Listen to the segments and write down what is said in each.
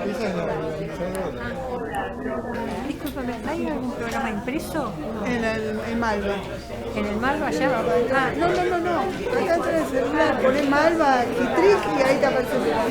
Esa es la Discúlpame, ¿hay algún programa impreso? en Malva. ¿En el Malva allá? Ah, No. Acá entra el celular, pones Malva, Kitrick y ahí te aparece el celular.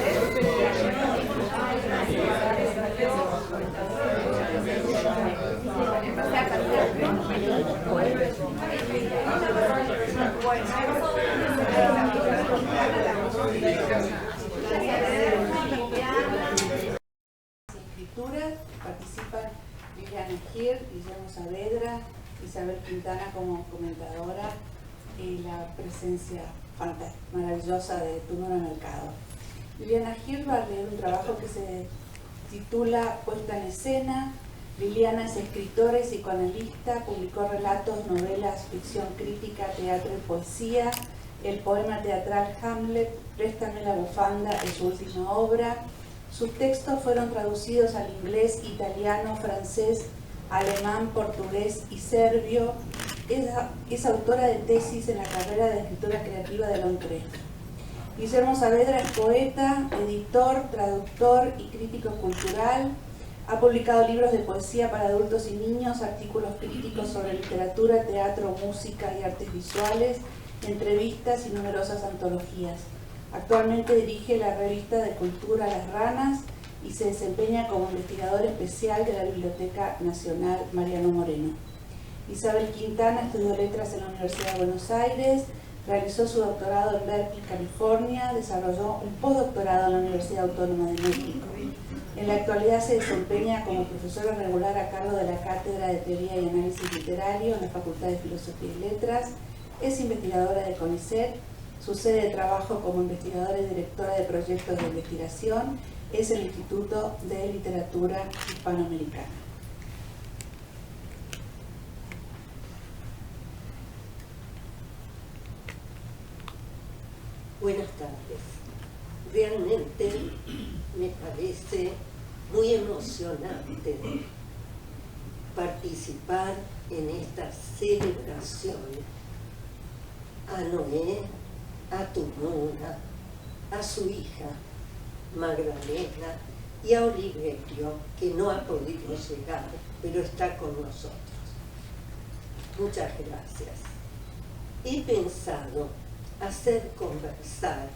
Escrituras participan Liliana Gir, Guillermo Saavedra, Isabel Quintana como comentadora y la presencia maravillosa de Tununa Mercado. Liliana Gir va a leer un trabajo que se titula Puesta en escena. Liliana es escritora y psicoanalista, publicó relatos, novelas, ficción crítica, teatro y poesía. El poema teatral Hamlet, Préstame la bufanda, es su última obra. Sus textos fueron traducidos al inglés, italiano, francés, alemán, portugués y serbio. Es autora de tesis en la carrera de escritura creativa de la UNCREF. Guillermo Saavedra es poeta, editor, traductor y crítico cultural. Ha publicado libros de poesía para adultos y niños, artículos críticos sobre literatura, teatro, música y artes visuales, entrevistas y numerosas antologías. Actualmente dirige la revista de cultura Las Ranas y se desempeña como investigador especial de la Biblioteca Nacional Mariano Moreno. Isabel Quintana estudió letras en la Universidad de Buenos Aires, realizó su doctorado en Berkeley, California, desarrolló un postdoctorado en la Universidad Autónoma de México. En la actualidad se desempeña como profesora regular a cargo de la Cátedra de Teoría y Análisis Literario en la Facultad de Filosofía y Letras, es investigadora de CONICET, su sede de trabajo como investigadora y directora de proyectos de investigación es el Instituto de Literatura Hispanoamericana. Buenas tardes. Realmente me parece muy emocionante participar en esta celebración a Noé, a Tununa, a su hija Magdalena y a Oliverio, que no ha podido llegar, pero está con nosotros. Muchas gracias. He pensado hacer conversar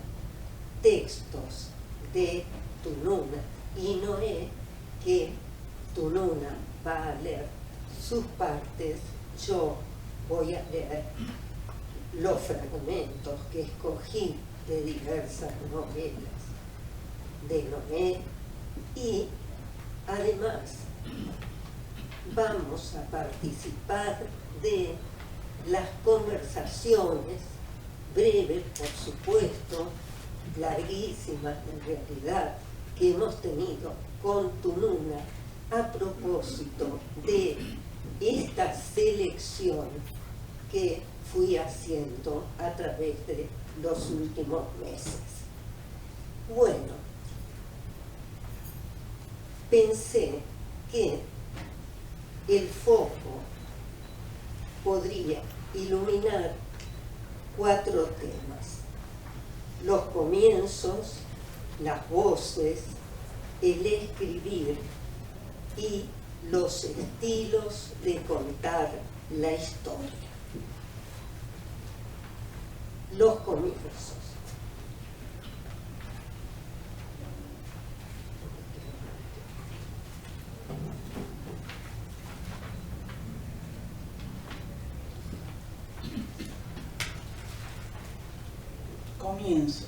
textos de Tununa y Noé, que Tununa va a leer sus partes, yo voy a leer los fragmentos que escogí de diversas novelas de Noé y además vamos a participar de las conversaciones breves, por supuesto, larguísimas en realidad, que hemos tenido con Tununa a propósito de esta selección que fui haciendo a través de los últimos meses. Bueno, pensé que el foco podría iluminar 4 temas: los comienzos, las voces, el escribir y los estilos de contar la historia. Los comienzos. Comienzos.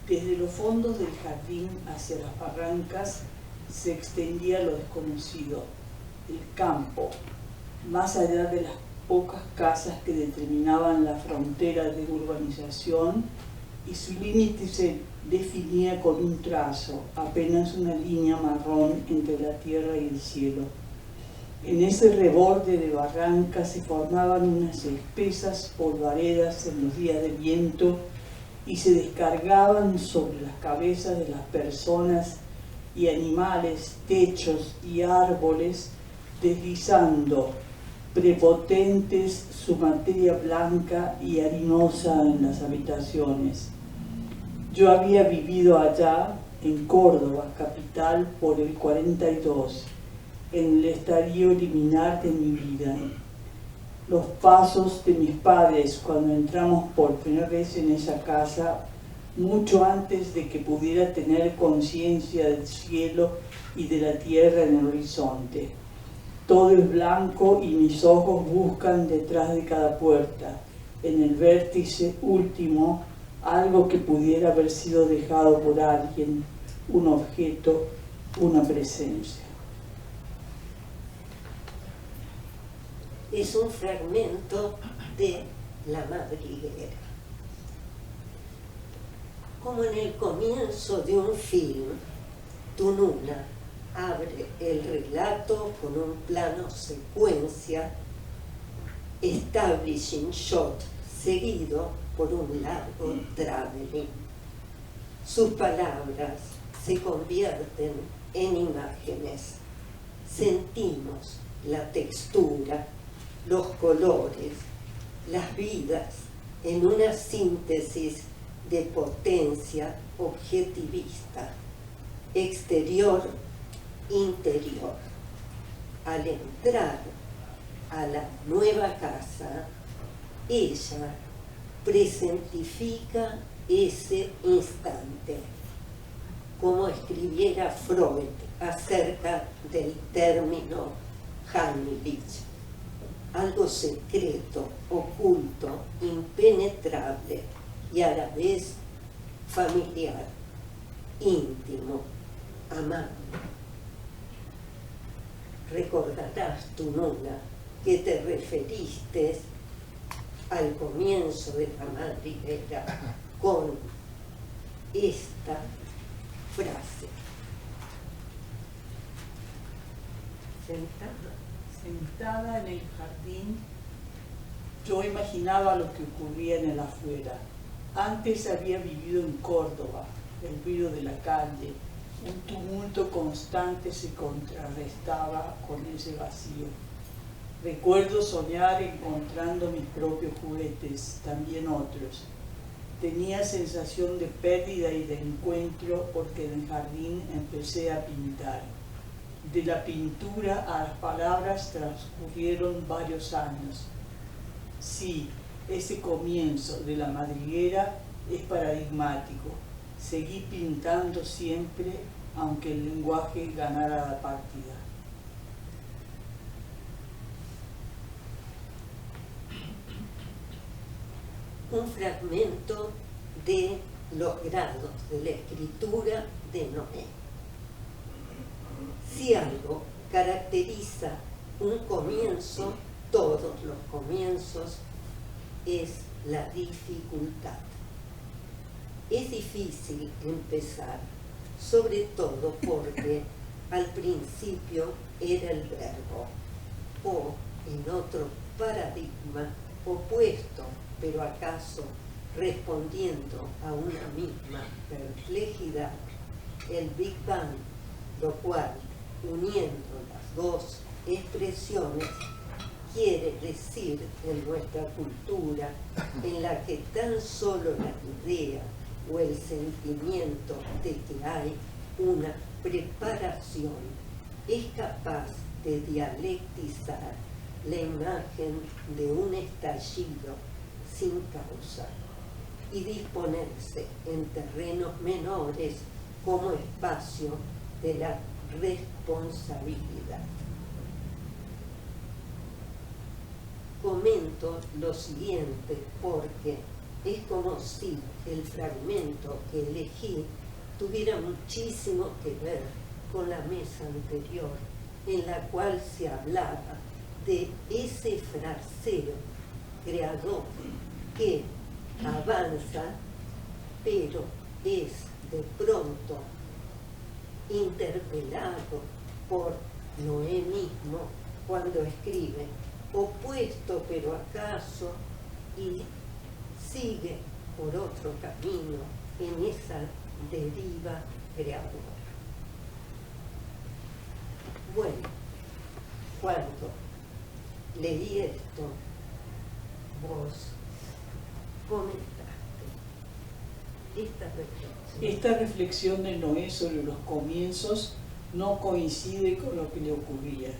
Desde los fondos del jardín hacia las barrancas se extendía lo desconocido, el campo, más allá de las pocas casas que determinaban la frontera de urbanización, y su límite se definía con un trazo, apenas una línea marrón entre la tierra y el cielo. En ese reborde de barrancas se formaban unas espesas polvaredas en los días de viento y se descargaban sobre las cabezas de las personas y animales, techos y árboles, deslizando prepotentes su materia blanca y harinosa en las habitaciones. Yo había vivido allá en Córdoba, capital, por el 42, en el estadio liminar de mi vida. Los pasos de mis padres cuando entramos por primera vez en esa casa, mucho antes de que pudiera tener conciencia del cielo y de la tierra en el horizonte. Todo es blanco y mis ojos buscan detrás de cada puerta, en el vértice último, algo que pudiera haber sido dejado por alguien, un objeto, una presencia. Es un fragmento de La Madriguera. Como en el comienzo de un film, Tununa abre el relato con un plano secuencia, establishing shot, seguido por un largo traveling. Sus palabras se convierten en imágenes. Sentimos la textura, los colores, las vidas en una síntesis de potencia objetivista, exterior, interior. Al entrar a la nueva casa, ella presentifica ese instante, como escribiera Freud acerca del término Heimlich, algo secreto, oculto, impenetrable y a la vez familiar, íntimo, amable. Recordarás, Tununa, que te referiste al comienzo de La Madriguera con esta frase. Sentada en el jardín, yo imaginaba lo que ocurría en el afuera. Antes había vivido en Córdoba, el ruido de la calle, un tumulto constante se contrarrestaba con ese vacío. Recuerdo soñar encontrando mis propios juguetes, también otros. Tenía sensación de pérdida y de encuentro porque en el jardín empecé a pintar. De la pintura a las palabras transcurrieron varios años. Sí, ese comienzo de La Madriguera es paradigmático. Seguí pintando siempre, aunque el lenguaje ganara la partida. Un fragmento de Los grados de la escritura de Noé. Si algo caracteriza un comienzo, todos los comienzos, es la dificultad. Es difícil empezar, sobre todo porque al principio era el verbo, o en otro paradigma opuesto, pero acaso respondiendo a una misma perplejidad, el Big Bang, lo cual, uniendo las dos expresiones, quiere decir en nuestra cultura, en la que tan solo la idea o el sentimiento de que hay una preparación es capaz de dialectizar la imagen de un estallido sin causa y disponerse en terrenos menores como espacio de la responsabilidad. Comento lo siguiente porque es como si el fragmento que elegí tuviera muchísimo que ver con la mesa anterior, en la cual se hablaba de ese fraseo creador que avanza, pero es de pronto interpelado por Noé mismo cuando escribe opuesto pero acaso, y sigue por otro camino en esa deriva creadora. Bueno, cuando leí esto, vos comentaste, Esta reflexión de Noé sobre los comienzos no coincide con lo que le ocurría.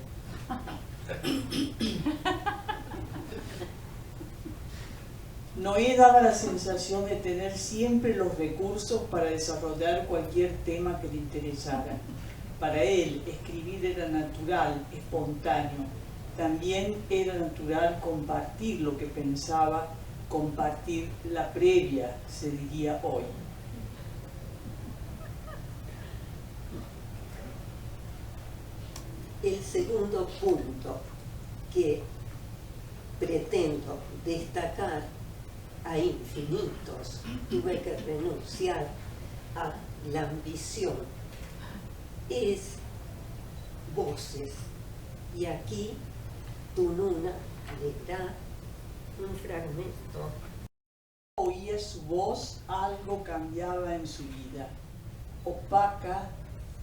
Noé daba la sensación de tener siempre los recursos para desarrollar cualquier tema que le interesara. Para él, escribir era natural, espontáneo. También era natural compartir lo que pensaba, compartir la previa, se diría hoy. El segundo punto que pretendo destacar, a infinitos tuve que renunciar a la ambición, es voces. Y aquí Tununa leerá un fragmento. Oía su voz, algo cambiaba en su vida. Opaca,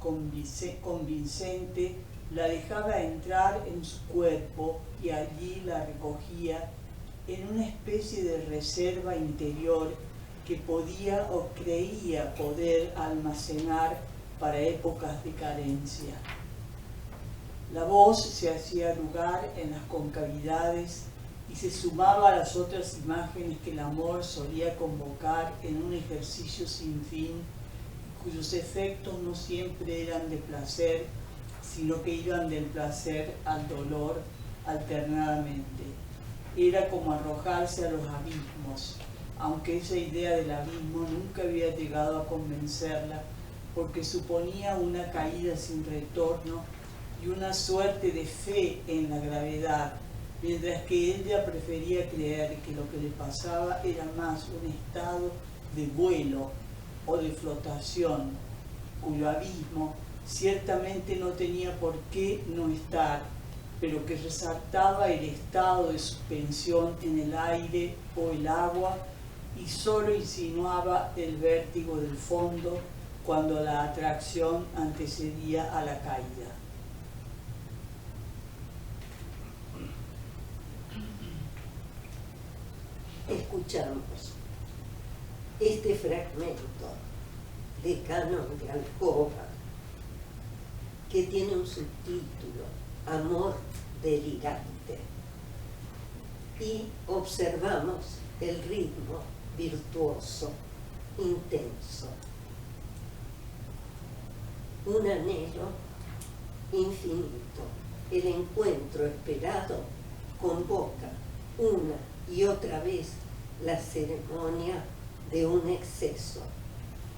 convincente, la dejaba entrar en su cuerpo y allí la recogía en una especie de reserva interior que podía o creía poder almacenar para épocas de carencia. La voz se hacía lugar en las concavidades y se sumaba a las otras imágenes que el amor solía convocar en un ejercicio sin fin, cuyos efectos no siempre eran de placer, sino que iban del placer al dolor alternadamente. Era como arrojarse a los abismos, aunque esa idea del abismo nunca había llegado a convencerla, porque suponía una caída sin retorno y una suerte de fe en la gravedad, mientras que ella prefería creer que lo que le pasaba era más un estado de vuelo o de flotación, cuyo abismo ciertamente no tenía por qué no estar, pero que resaltaba el estado de suspensión en el aire o el agua y solo insinuaba el vértigo del fondo cuando la atracción antecedía a la caída. Escuchamos este fragmento de Canon de Alcoba que tiene un subtítulo, Amor delirante, y observamos el ritmo virtuoso, intenso. Un anhelo infinito, el encuentro esperado convoca una y otra vez la ceremonia de un exceso,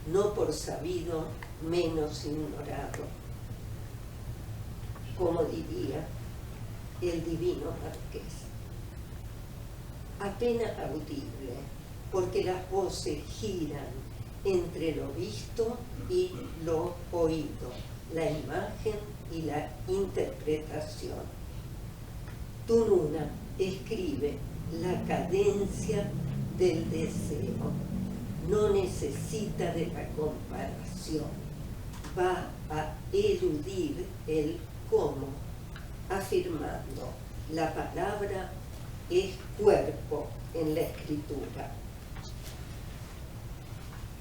no por sabido menos ignorado, como diría el divino Marqués. Apenas audible, porque las voces giran entre lo visto y lo oído, la imagen y la interpretación. Tununa escribe la cadencia del deseo, no necesita de la comparación, va a eludir el cómo, afirmando la palabra es cuerpo en la escritura.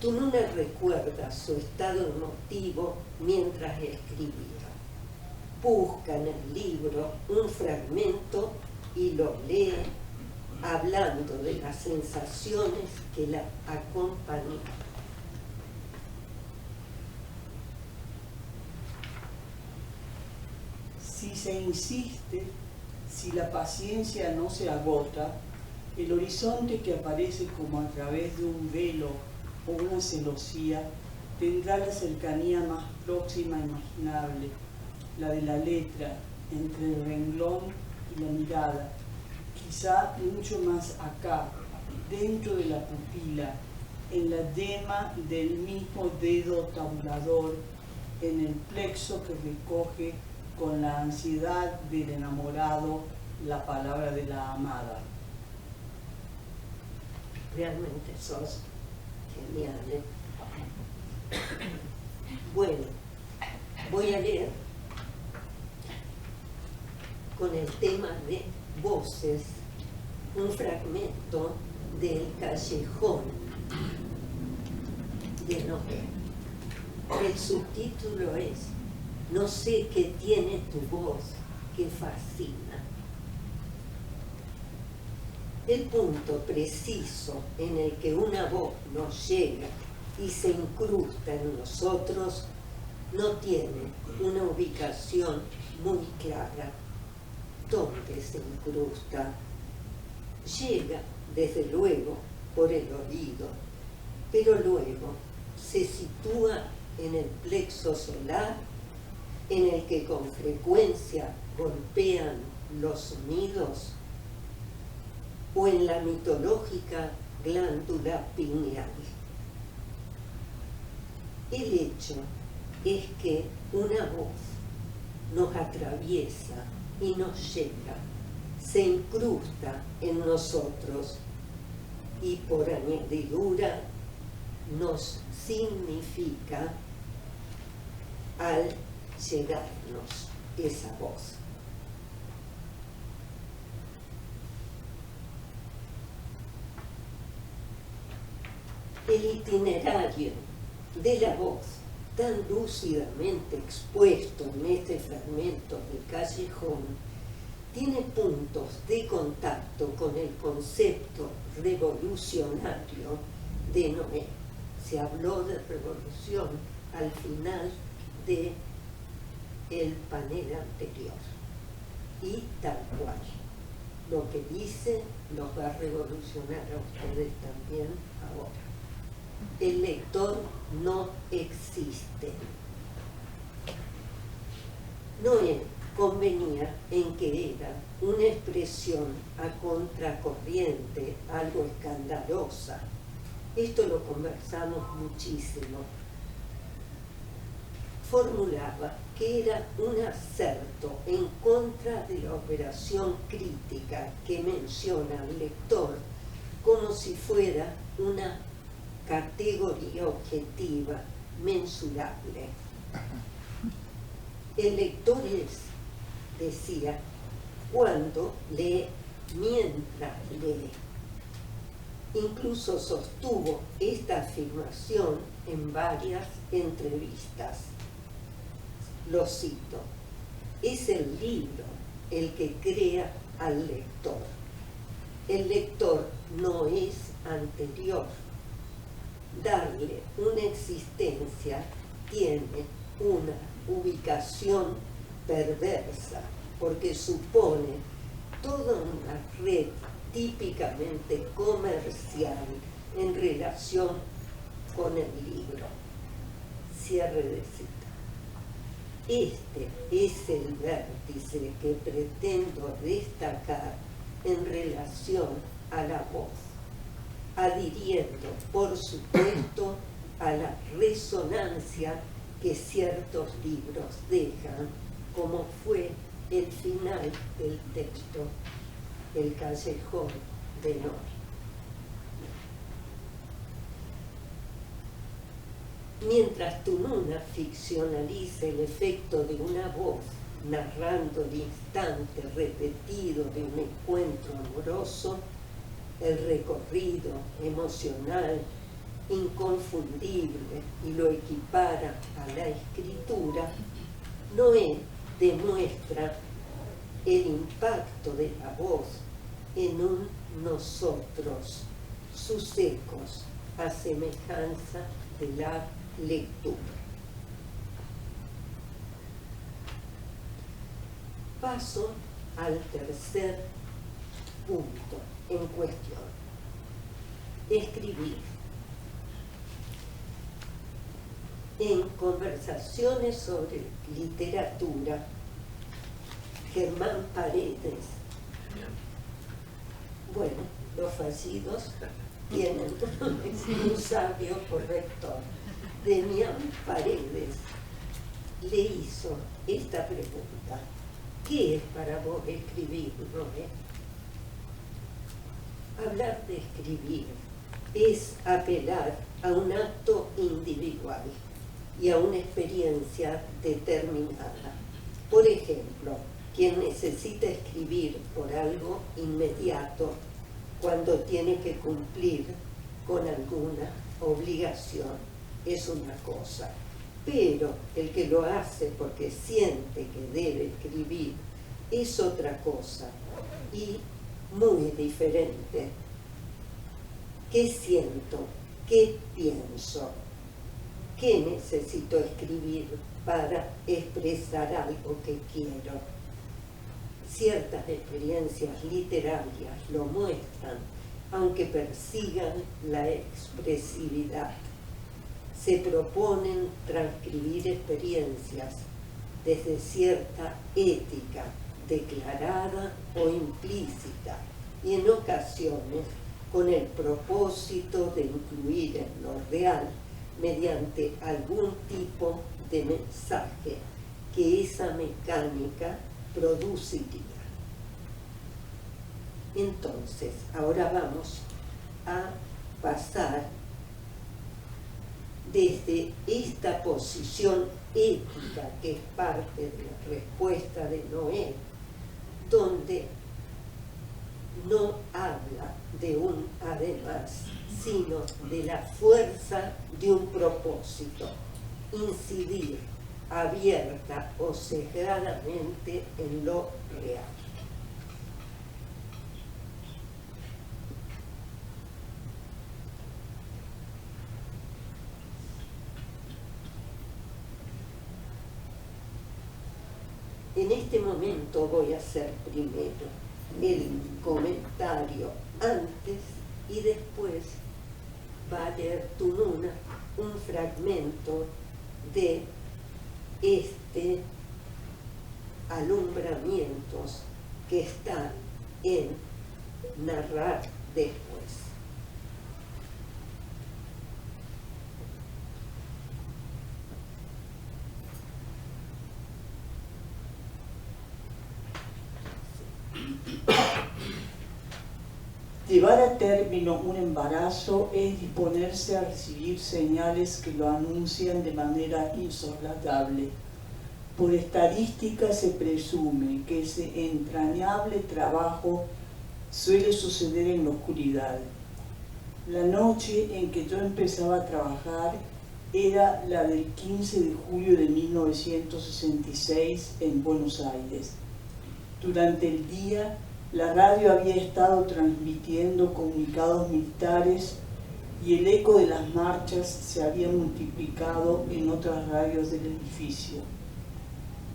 Tununa recuerda su estado emotivo mientras escribía. Busca en el libro un fragmento y lo lee, hablando de las sensaciones que la acompañan. Si se insiste, si la paciencia no se agota, el horizonte que aparece como a través de un velo o una celosía tendrá la cercanía más próxima imaginable, la de la letra, entre el renglón y la mirada, quizá mucho más acá, dentro de la pupila, en la yema del mismo dedo tabulador, en el plexo que recoge con la ansiedad del enamorado la palabra de la amada. Realmente sos genial, ¿eh? Bueno, voy a leer con el tema de voces un fragmento del Callejón de Noé. El subtítulo es "No sé qué tiene tu voz que fascina". El punto preciso en el que una voz nos llega y se incrusta en nosotros no tiene una ubicación muy clara. ¿Dónde se incrusta? Llega, desde luego, por el oído, pero luego se sitúa en el plexo solar, en el que con frecuencia golpean los sonidos, o en la mitológica glándula pineal. El hecho es que una voz nos atraviesa y nos llega, se incrusta en nosotros y por añadidura nos significa al llegarnos esa voz. El itinerario de la voz, tan lúcidamente expuesto en este fragmento del Callejón, tiene puntos de contacto con el concepto revolucionario de Noé. Se habló de revolución al final del panel anterior. Y tal cual. Lo que dice los va a revolucionar a ustedes también ahora. El lector no existe. Noé convenía en que era una expresión a contracorriente, algo escandalosa. Esto lo conversamos muchísimo. Formulaba que era un acerto en contra de la operación crítica que menciona al lector como si fuera una categoría objetiva, mensurable. El lector es, decía, cuando lee mientras lee. Incluso sostuvo esta afirmación en varias entrevistas. Lo cito: es el libro el que crea al lector. El lector no es anterior. Darle una existencia tiene una ubicación perversa, porque supone toda una red típicamente comercial en relación con el libro. Cierre de cita. Este es el vértice que pretendo destacar en relación a la voz, adhiriendo, por supuesto, a la resonancia que ciertos libros dejan, como fue el final del texto, El Callejón de Noé. Mientras Tununa ficcionaliza el efecto de una voz narrando el instante repetido de un encuentro amoroso, el recorrido emocional inconfundible y lo equipara a la escritura, Noé demuestra el impacto de la voz en un nosotros, sus ecos a semejanza de la lectura. Paso al tercer punto en cuestión: escribir. En Conversaciones sobre literatura, Germán Paredes, bueno, los fallidos tienen un sabio corrector, Demián Paredes le hizo esta pregunta: ¿qué es para vos escribir, Noé? Hablar de escribir es apelar a un acto individual y a una experiencia determinada. Por ejemplo, quien necesita escribir por algo inmediato cuando tiene que cumplir con alguna obligación. es una cosa, pero el que lo hace porque siente que debe escribir es otra cosa y muy diferente. ¿Qué siento? ¿Qué pienso? ¿Qué necesito escribir para expresar algo que quiero? Ciertas experiencias literarias lo muestran, aunque persigan la expresividad. Se proponen transcribir experiencias desde cierta ética, declarada o implícita, y en ocasiones con el propósito de incluir en lo real mediante algún tipo de mensaje que esa mecánica produciría. Entonces, ahora vamos a pasar desde esta posición ética que es parte de la respuesta de Noé, donde no habla de un además, sino de la fuerza de un propósito, incidir abierta o sesgadamente en lo real. En este momento voy a hacer primero el comentario antes y después va a leer Tununa un fragmento de este alumbramientos que está en narrar después. Llevar a término un embarazo es disponerse a recibir señales que lo anuncian de manera insoslayable. Por estadística se presume que ese entrañable trabajo suele suceder en la oscuridad. La noche en que yo empezaba a trabajar era la del 15 de julio de 1966 en Buenos Aires. Durante el día, la radio había estado transmitiendo comunicados militares y el eco de las marchas se había multiplicado en otras radios del edificio.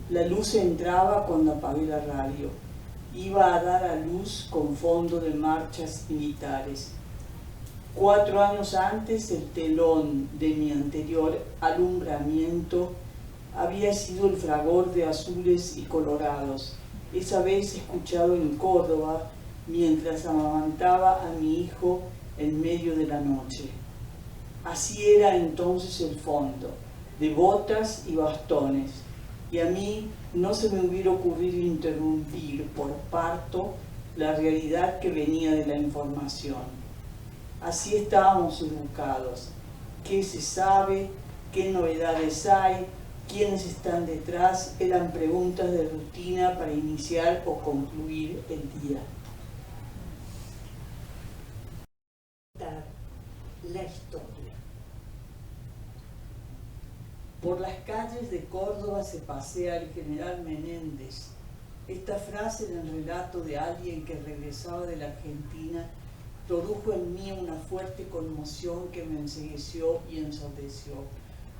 La luz entraba cuando apagué la radio. Iba a dar a luz con fondo de marchas militares. 4 años antes, el telón de mi anterior alumbramiento había sido el fragor de azules y colorados, esa vez escuchado en Córdoba mientras amamantaba a mi hijo en medio de la noche. Así era entonces el fondo, de botas y bastones, y a mí no se me hubiera ocurrido interrumpir por parto la realidad que venía de la información. Así estábamos educados. ¿Qué se sabe? ¿Qué novedades hay? ¿Quiénes están detrás? Eran preguntas de rutina para iniciar o concluir el día. La historia. Por las calles de Córdoba se pasea el general Menéndez. Esta frase en el relato de alguien que regresaba de la Argentina produjo en mí una fuerte conmoción que me encegueció y ensordeció.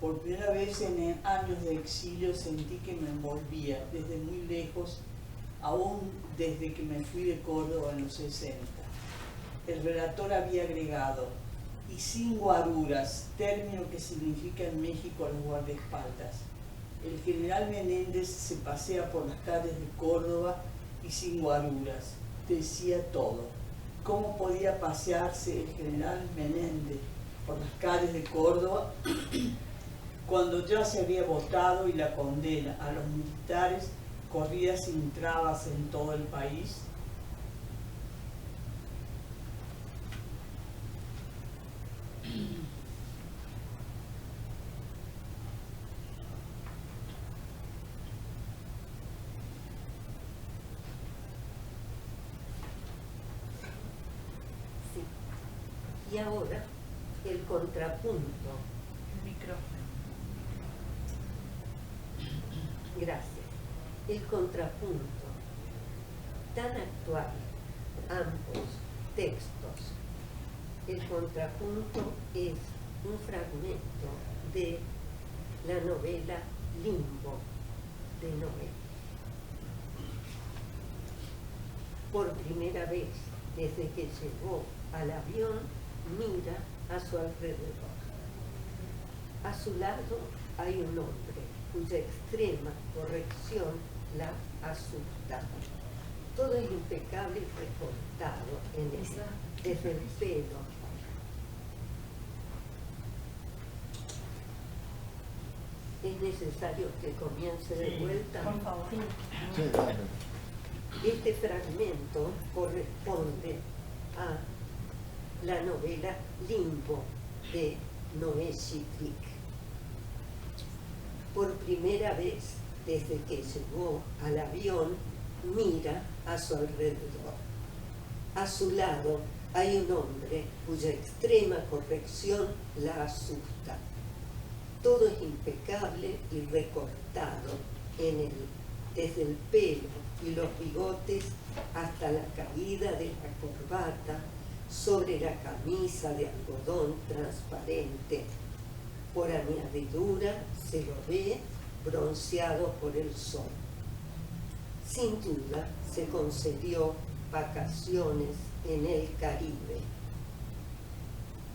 Por primera vez en años de exilio sentí que me envolvía desde muy lejos, aún desde que me fui de Córdoba en los 60. El relator había agregado, y sin guaruras, término que significa en México los guardaespaldas. El general Menéndez se pasea por las calles de Córdoba y sin guaruras. Decía todo. ¿Cómo podía pasearse el general Menéndez por las calles de Córdoba cuando ya se había votado y la condena a los militares corría sin trabas en todo el país? Y ahora el contrapunto. micrófono. Gracias. El contrapunto, tan actual, ambos textos. El contrapunto es un fragmento de la novela Limbo de Noé. Por primera vez desde que llegó al avión, mira a su alrededor. A su lado hay un hombre cuya extrema corrección la asusta. Todo es impecable y recortado en él, desde el pelo. ¿Es necesario que comience de vuelta? Por favor. Sí, claro. Este fragmento corresponde a la novela Limbo de Noé Chitrik. Por primera vez desde que llegó al avión, mira a su alrededor. A su lado hay un hombre cuya extrema corrección la asusta. Todo es impecable y recortado en él, desde el pelo y los bigotes hasta la caída de la corbata sobre la camisa de algodón transparente. Por añadidura se lo ve bronceado por el sol. Sin duda se concedió vacaciones en el Caribe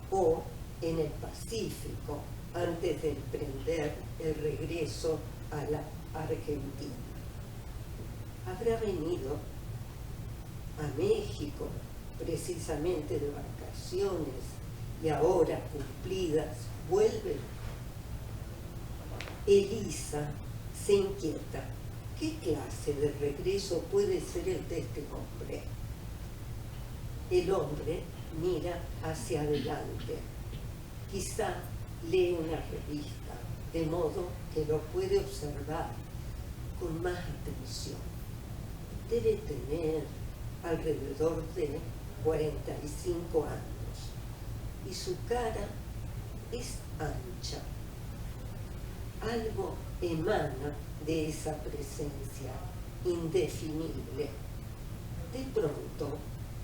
o en el Pacífico antes de emprender el regreso a la Argentina. Habrá venido a México precisamente de vacaciones y ahora cumplidas vuelve. Elisa se inquieta. ¿Qué clase de regreso puede ser el de este hombre? El hombre mira hacia adelante. Quizá lee una revista, de modo que lo puede observar con más atención. Debe tener alrededor de 45 años y su cara es ancha. Algo emana de esa presencia indefinible. De pronto,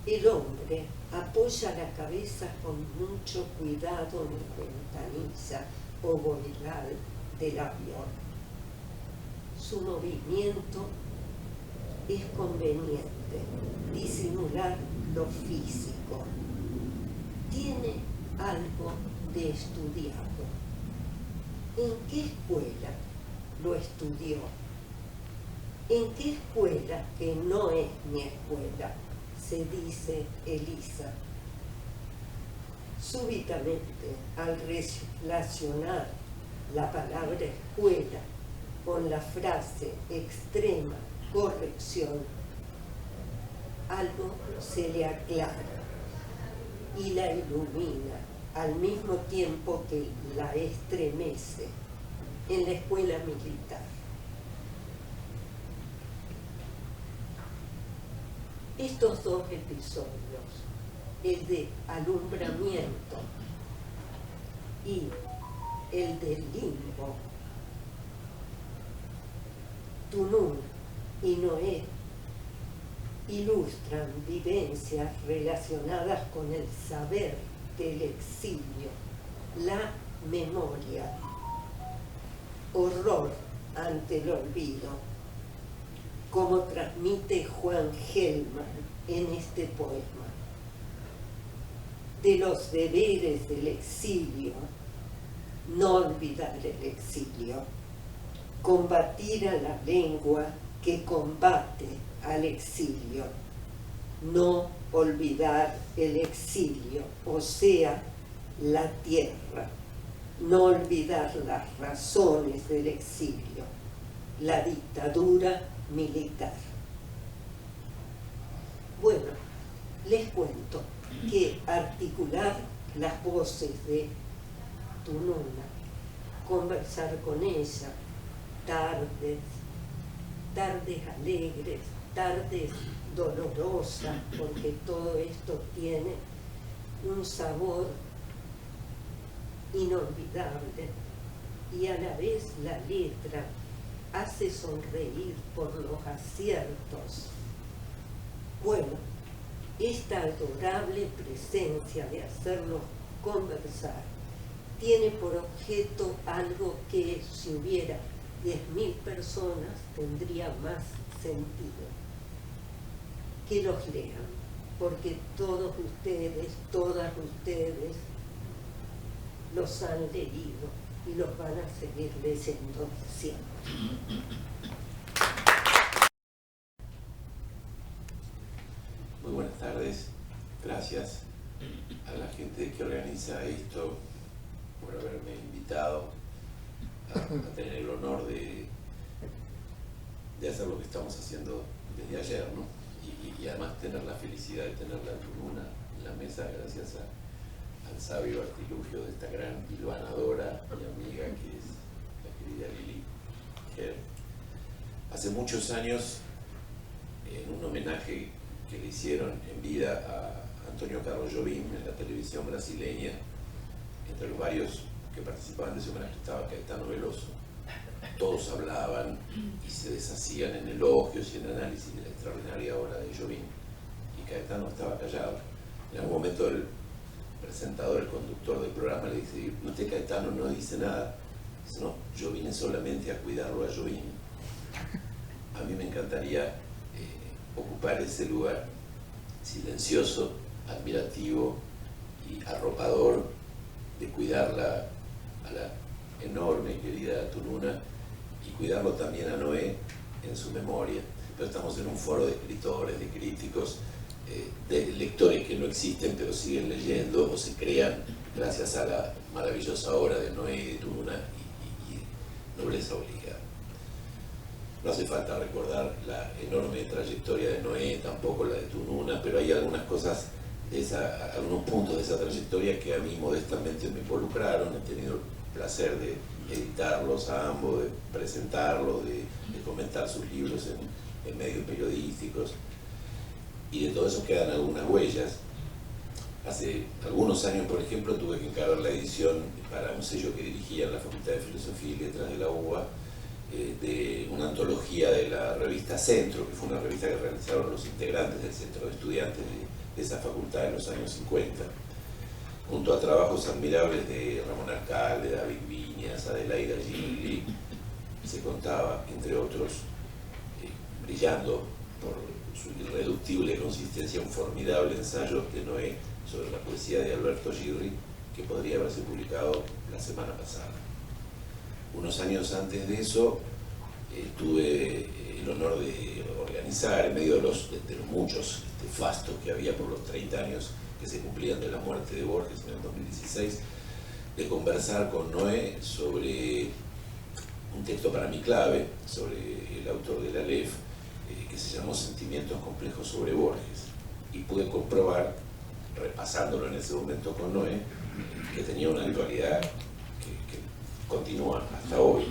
el hombre apoya la cabeza con mucho cuidado en la ventanilla o boiral del avión. Su movimiento es conveniente, disimular lo físico. Tiene algo de estudiado. ¿En qué escuela lo estudió? ¿En qué escuela que no es mi escuela? Se dice Elisa. Súbitamente, al relacionar la palabra escuela con la frase extrema corrección, algo se le aclara y la ilumina al mismo tiempo que la estremece en la escuela militar. Estos dos episodios, el de alumbramiento y el del limbo, Tunún y Noé, ilustran vivencias relacionadas con el saber del exilio, la memoria, horror ante el olvido, como transmite Juan Gelman en este poema. De los deberes del exilio, no olvidar el exilio, combatir a la lengua que combate al exilio, no olvidar el exilio, o sea, la tierra, no olvidar las razones del exilio, la dictadura militar. Bueno, les cuento que articular las voces de Tununa, conversar con ella, tardes alegres, tardes dolorosas, porque todo esto tiene un sabor inolvidable, y a la vez la letra hace sonreír por los aciertos. Bueno, esta adorable presencia de hacernos conversar tiene por objeto algo que, si hubiera 10.000 personas, tendría más sentido. Que los lean, porque todos ustedes, todas ustedes, los han leído y los van a seguir leyendo siempre. Muy buenas tardes, gracias a la gente que organiza esto por haberme invitado a tener el honor de hacer lo que estamos haciendo desde ayer, ¿no? Y además tener la felicidad de tener la tribuna en la mesa gracias al sabio artilugio de esta gran hilvanadora y amiga que es la querida Lili Ger. Hace muchos años, en un homenaje que le hicieron en vida a Antonio Carlos Jobim en la televisión brasileña, entre los varios que participaban de ese homenaje estaba Caetano Veloso. Todos hablaban y se deshacían en elogios y en análisis de la extraordinaria obra de Jobim, y Caetano estaba callado. En algún momento el presentador, el conductor del programa le dice: "Usted, Caetano, no dice nada". Dice: "No, yo vine solamente a cuidarlo a Jobim". A mí me encantaría ocupar ese lugar silencioso, admirativo y arropador de cuidarla a la enorme y querida Tununa, y cuidarlo también a Noé en su memoria. Pero estamos en un foro de escritores, de críticos, de lectores que no existen pero siguen leyendo o se crean gracias a la maravillosa obra de Noé y de Tununa y nobleza obligada. No hace falta recordar la enorme trayectoria de Noé, tampoco la de Tununa, pero hay algunas cosas, algunos puntos de esa trayectoria que a mí modestamente me involucraron. He tenido el placer de editarlos a ambos, de presentarlos, de comentar sus libros en medios periodísticos, y de todo eso quedan algunas huellas. Hace algunos años, por ejemplo, tuve que encargar la edición para un sello que dirigía en la Facultad de Filosofía y Letras de la UBA, de una antología de la revista Centro, que fue una revista que realizaron los integrantes del Centro de Estudiantes de esa facultad en los años 50, junto a trabajos admirables de Ramón Alcalde, David Viñas, Adelaida Gigli. Se contaba, entre otros, brillando por su irreductible consistencia, un formidable ensayo de Noé sobre la poesía de Alberto Gigli, que podría haberse publicado la semana pasada. Unos años antes de eso, tuve el honor de organizar, en medio de los muchos fastos que había por los 30 años que se cumplían de la muerte de Borges en el 2016, de conversar con Noé sobre un texto para mí clave, sobre el autor de la Aleph, que se llamó Sentimientos complejos sobre Borges. Y pude comprobar, repasándolo en ese momento con Noé, que tenía una actualidad que continúa hasta hoy.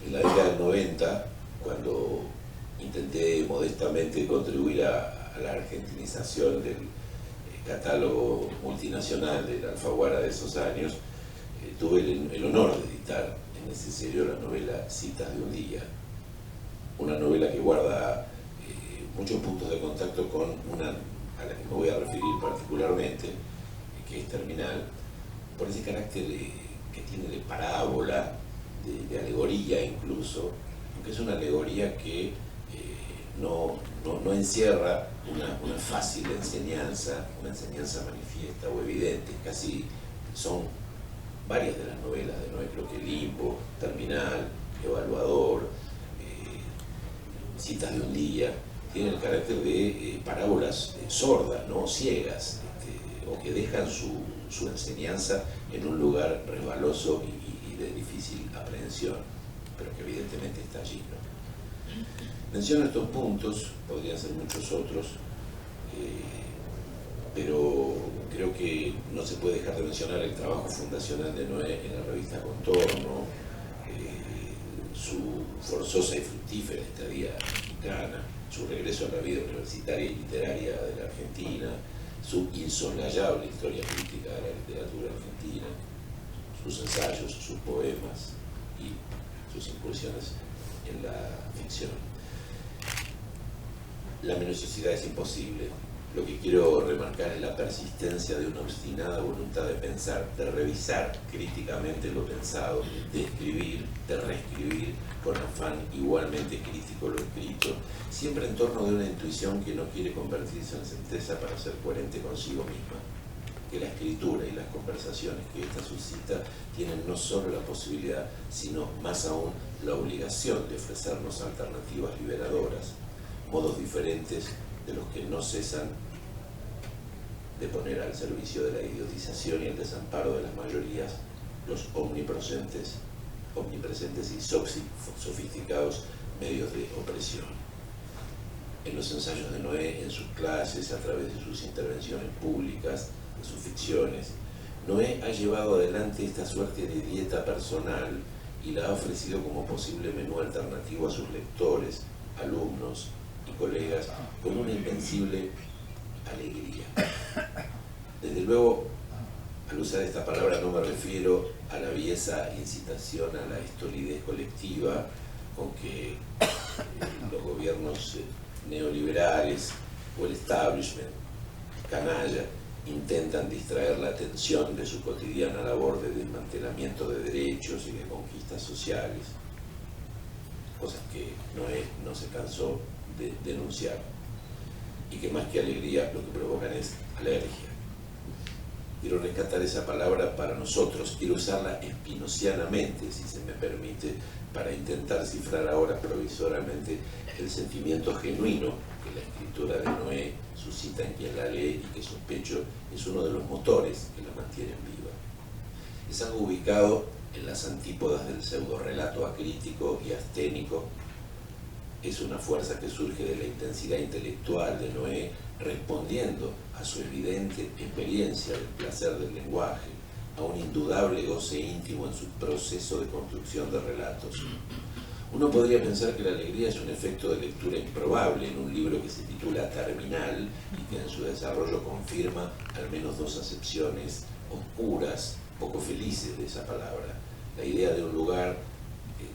En la década del 90, cuando intenté modestamente contribuir a la argentinización del catálogo multinacional de la Alfaguara de esos años, tuve el honor de editar en ese sello la novela Citas de un día, una novela que guarda muchos puntos de contacto con una a la que me voy a referir particularmente, que es Terminal, por ese carácter que tiene de parábola, de alegoría incluso, aunque es una alegoría que no encierra una fácil enseñanza, una enseñanza manifiesta o evidente. Casi son varias de las novelas de Noé, creo que Limbo, Terminal, Evaluador, Citas de un día, tienen el carácter de parábolas sordas, ¿no? Ciegas, o que dejan su enseñanza en un lugar resbaloso y de difícil aprehensión, pero que evidentemente está allí, ¿no? Menciono estos puntos, podrían ser muchos otros, pero creo que no se puede dejar de mencionar el trabajo fundacional de Noé en la revista Contorno, su forzosa y fructífera estadía mexicana, su regreso a la vida universitaria y literaria de la Argentina, su insoslayable historia crítica de la literatura argentina, su sus ensayos, sus poemas y sus incursiones en la ficción. La minuciosidad es imposible. Lo que quiero remarcar es la persistencia de una obstinada voluntad de pensar, de revisar críticamente lo pensado, de escribir, de reescribir, con afán igualmente crítico lo escrito, siempre en torno de una intuición que no quiere convertirse en certeza para ser coherente consigo misma. Que la escritura y las conversaciones que ésta suscita tienen no solo la posibilidad, sino más aún la obligación de ofrecernos alternativas liberadoras, modos diferentes de los que no cesan de poner al servicio de la idiotización y el desamparo de las mayorías los omnipresentes y sofisticados medios de opresión. En los ensayos de Noé, en sus clases, a través de sus intervenciones públicas, de sus ficciones, Noé ha llevado adelante esta suerte de dieta personal y la ha ofrecido como posible menú alternativo a sus lectores, alumnos y colegas con una invencible alegría. Desde luego, al usar esta palabra no me refiero a la aviesa incitación a la estolidez colectiva con que los gobiernos neoliberales o el establishment canalla intentan distraer la atención de su cotidiana labor de desmantelamiento de derechos y de conquistas sociales, cosas que Noé no se cansó de denunciar y que más que alegría lo que provocan es alergia. Quiero rescatar esa palabra para nosotros, quiero usarla espinocianamente, si se me permite, para intentar cifrar ahora provisoriamente el sentimiento genuino que la escritura de Noé suscita en quien la lee y que sospecho es uno de los motores que la mantienen viva. Es algo ubicado en las antípodas del pseudo-relato acrítico y asténico. Es una fuerza que surge de la intensidad intelectual de Noé respondiendo a su evidente experiencia del placer del lenguaje, a un indudable goce íntimo en su proceso de construcción de relatos. Uno podría pensar que la alegría es un efecto de lectura improbable en un libro que se titula Terminal y que en su desarrollo confirma al menos dos acepciones oscuras, poco felices de esa palabra. La idea de un lugar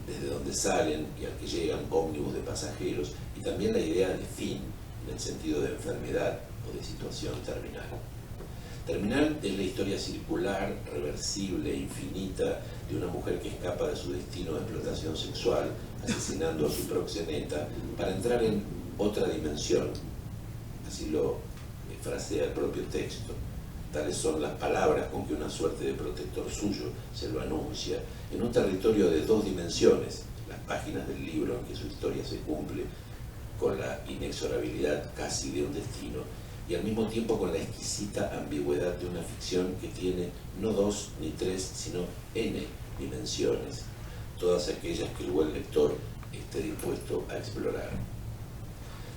desde donde salen y al que llegan ómnibus de pasajeros, y también la idea de fin, en el sentido de enfermedad o de situación terminal. Terminal es la historia circular, reversible, infinita, de una mujer que escapa de su destino de explotación sexual, asesinando a su proxeneta, para entrar en otra dimensión. Así lo frasea el propio texto. Tales son las palabras con que una suerte de protector suyo se lo anuncia, en un territorio de dos dimensiones, las páginas del libro en que su historia se cumple, con la inexorabilidad casi de un destino, y al mismo tiempo con la exquisita ambigüedad de una ficción que tiene no dos ni tres, sino n dimensiones, todas aquellas que el buen lector esté dispuesto a explorar.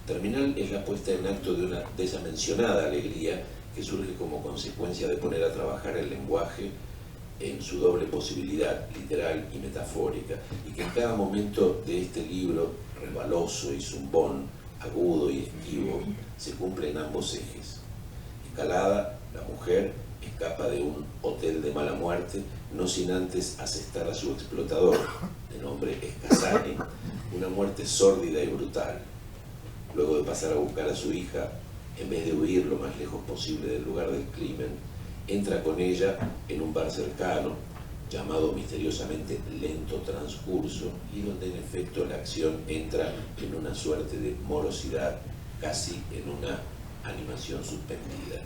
Terminal es la puesta en acto de esa mencionada alegría que surge como consecuencia de poner a trabajar el lenguaje en su doble posibilidad, literal y metafórica, y que en cada momento de este libro, resbaloso y zumbón, agudo y esquivo, se cumple en ambos ejes. Escalada, la mujer escapa de un hotel de mala muerte, no sin antes asestar a su explotador, de nombre Escasani, una muerte sórdida y brutal. Luego de pasar a buscar a su hija, en vez de huir lo más lejos posible del lugar del crimen, entra con ella en un bar cercano, llamado misteriosamente Lento Transcurso, y donde en efecto la acción entra en una suerte de morosidad, casi en una animación suspendida.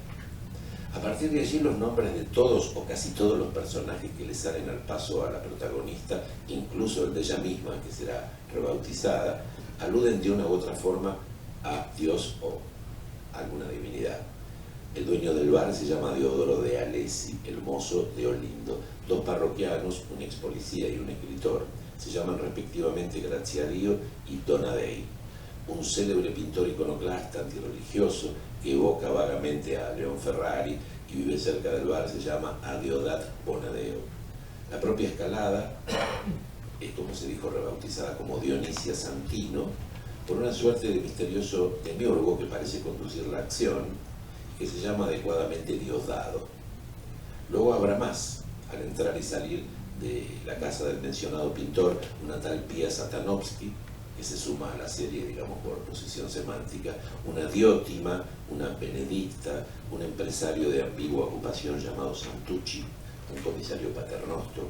A partir de allí los nombres de todos o casi todos los personajes que le salen al paso a la protagonista, incluso el de ella misma, que será rebautizada, aluden de una u otra forma a Dios o alguna divinidad. El dueño del bar se llama Diodoro de Alessi, el mozo de Olindo. Dos parroquianos, un ex policía y un escritor, se llaman respectivamente Graziadio y Donadei. Un célebre pintor iconoclasta antirreligioso que evoca vagamente a León Ferrari y vive cerca del bar se llama Adeodat Bonadeo. La propia Escalada es, como se dijo, rebautizada como Dionisia Santino, por una suerte de misterioso demiurgo que parece conducir la acción, que se llama adecuadamente Diosdado. Luego habrá más. al entrar y salir de la casa del mencionado pintor, una tal Pia Satanovsky, que se suma a la serie, digamos, por posición semántica, una Diótima, una Benedicta, un empresario de ambigua ocupación llamado Santucci, un comisario paternoster,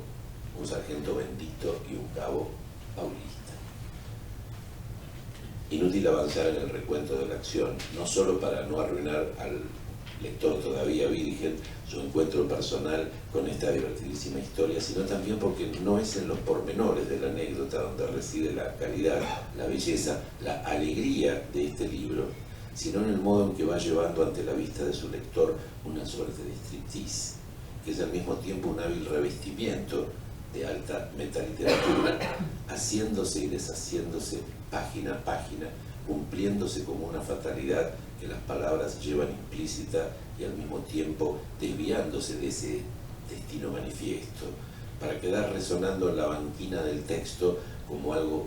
un sargento Bendito y un cabo Paulista. Inútil avanzar en el recuento de la acción, no solo para no arruinar al lector todavía virgen su encuentro personal con esta divertidísima historia, sino también porque no es en los pormenores de la anécdota donde reside la calidad, la belleza, la alegría de este libro, sino en el modo en que va llevando ante la vista de su lector una suerte de striptease, que es al mismo tiempo un hábil revestimiento de alta metaliteratura, haciéndose y deshaciéndose página a página, cumpliéndose como una fatalidad que las palabras llevan implícita y al mismo tiempo desviándose de ese destino manifiesto, para quedar resonando en la banquina del texto como algo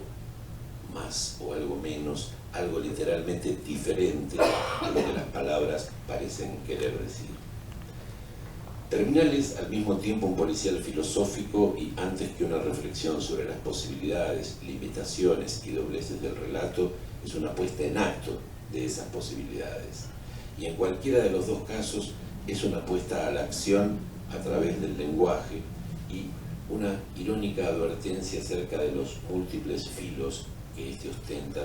más o algo menos, algo literalmente diferente de lo que las palabras parecen querer decir. Terminal es al mismo tiempo un policial filosófico y antes que una reflexión sobre las posibilidades, limitaciones y dobleces del relato, es una puesta en acto de esas posibilidades. Y en cualquiera de los dos casos es una puesta a la acción a través del lenguaje y una irónica advertencia acerca de los múltiples filos que éste ostenta,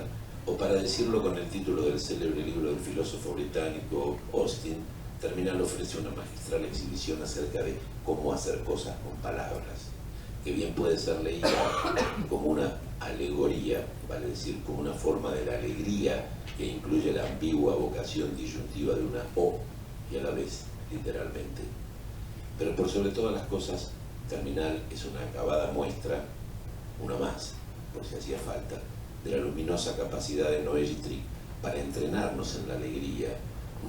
o para decirlo con el título del célebre libro del filósofo británico Austin, Terminal ofrece una magistral exhibición acerca de cómo hacer cosas con palabras, que bien puede ser leída como una alegoría, vale decir, como una forma de la alegría que incluye la ambigua vocación disyuntiva de una O y a la vez, literalmente. Pero por sobre todas las cosas, Terminal es una acabada muestra, una más, por si hacía falta, de la luminosa capacidad de Noé Gittrick para entrenarnos en la alegría,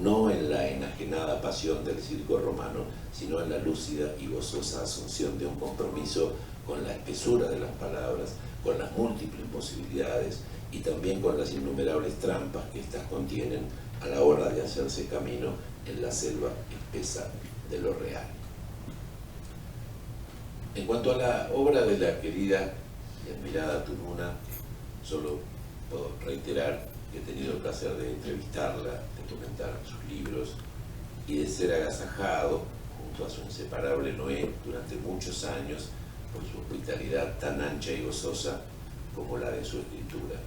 no en la enajenada pasión del circo romano, sino en la lúcida y gozosa asunción de un compromiso con la espesura de las palabras, con las múltiples posibilidades y también con las innumerables trampas que éstas contienen a la hora de hacerse camino en la selva espesa de lo real. En cuanto a la obra de la querida y admirada Tununa, solo puedo reiterar que he tenido el placer de entrevistarla, de comentar sus libros y de ser agasajado junto a su inseparable Noé durante muchos años por su hospitalidad tan ancha y gozosa como la de su escritura.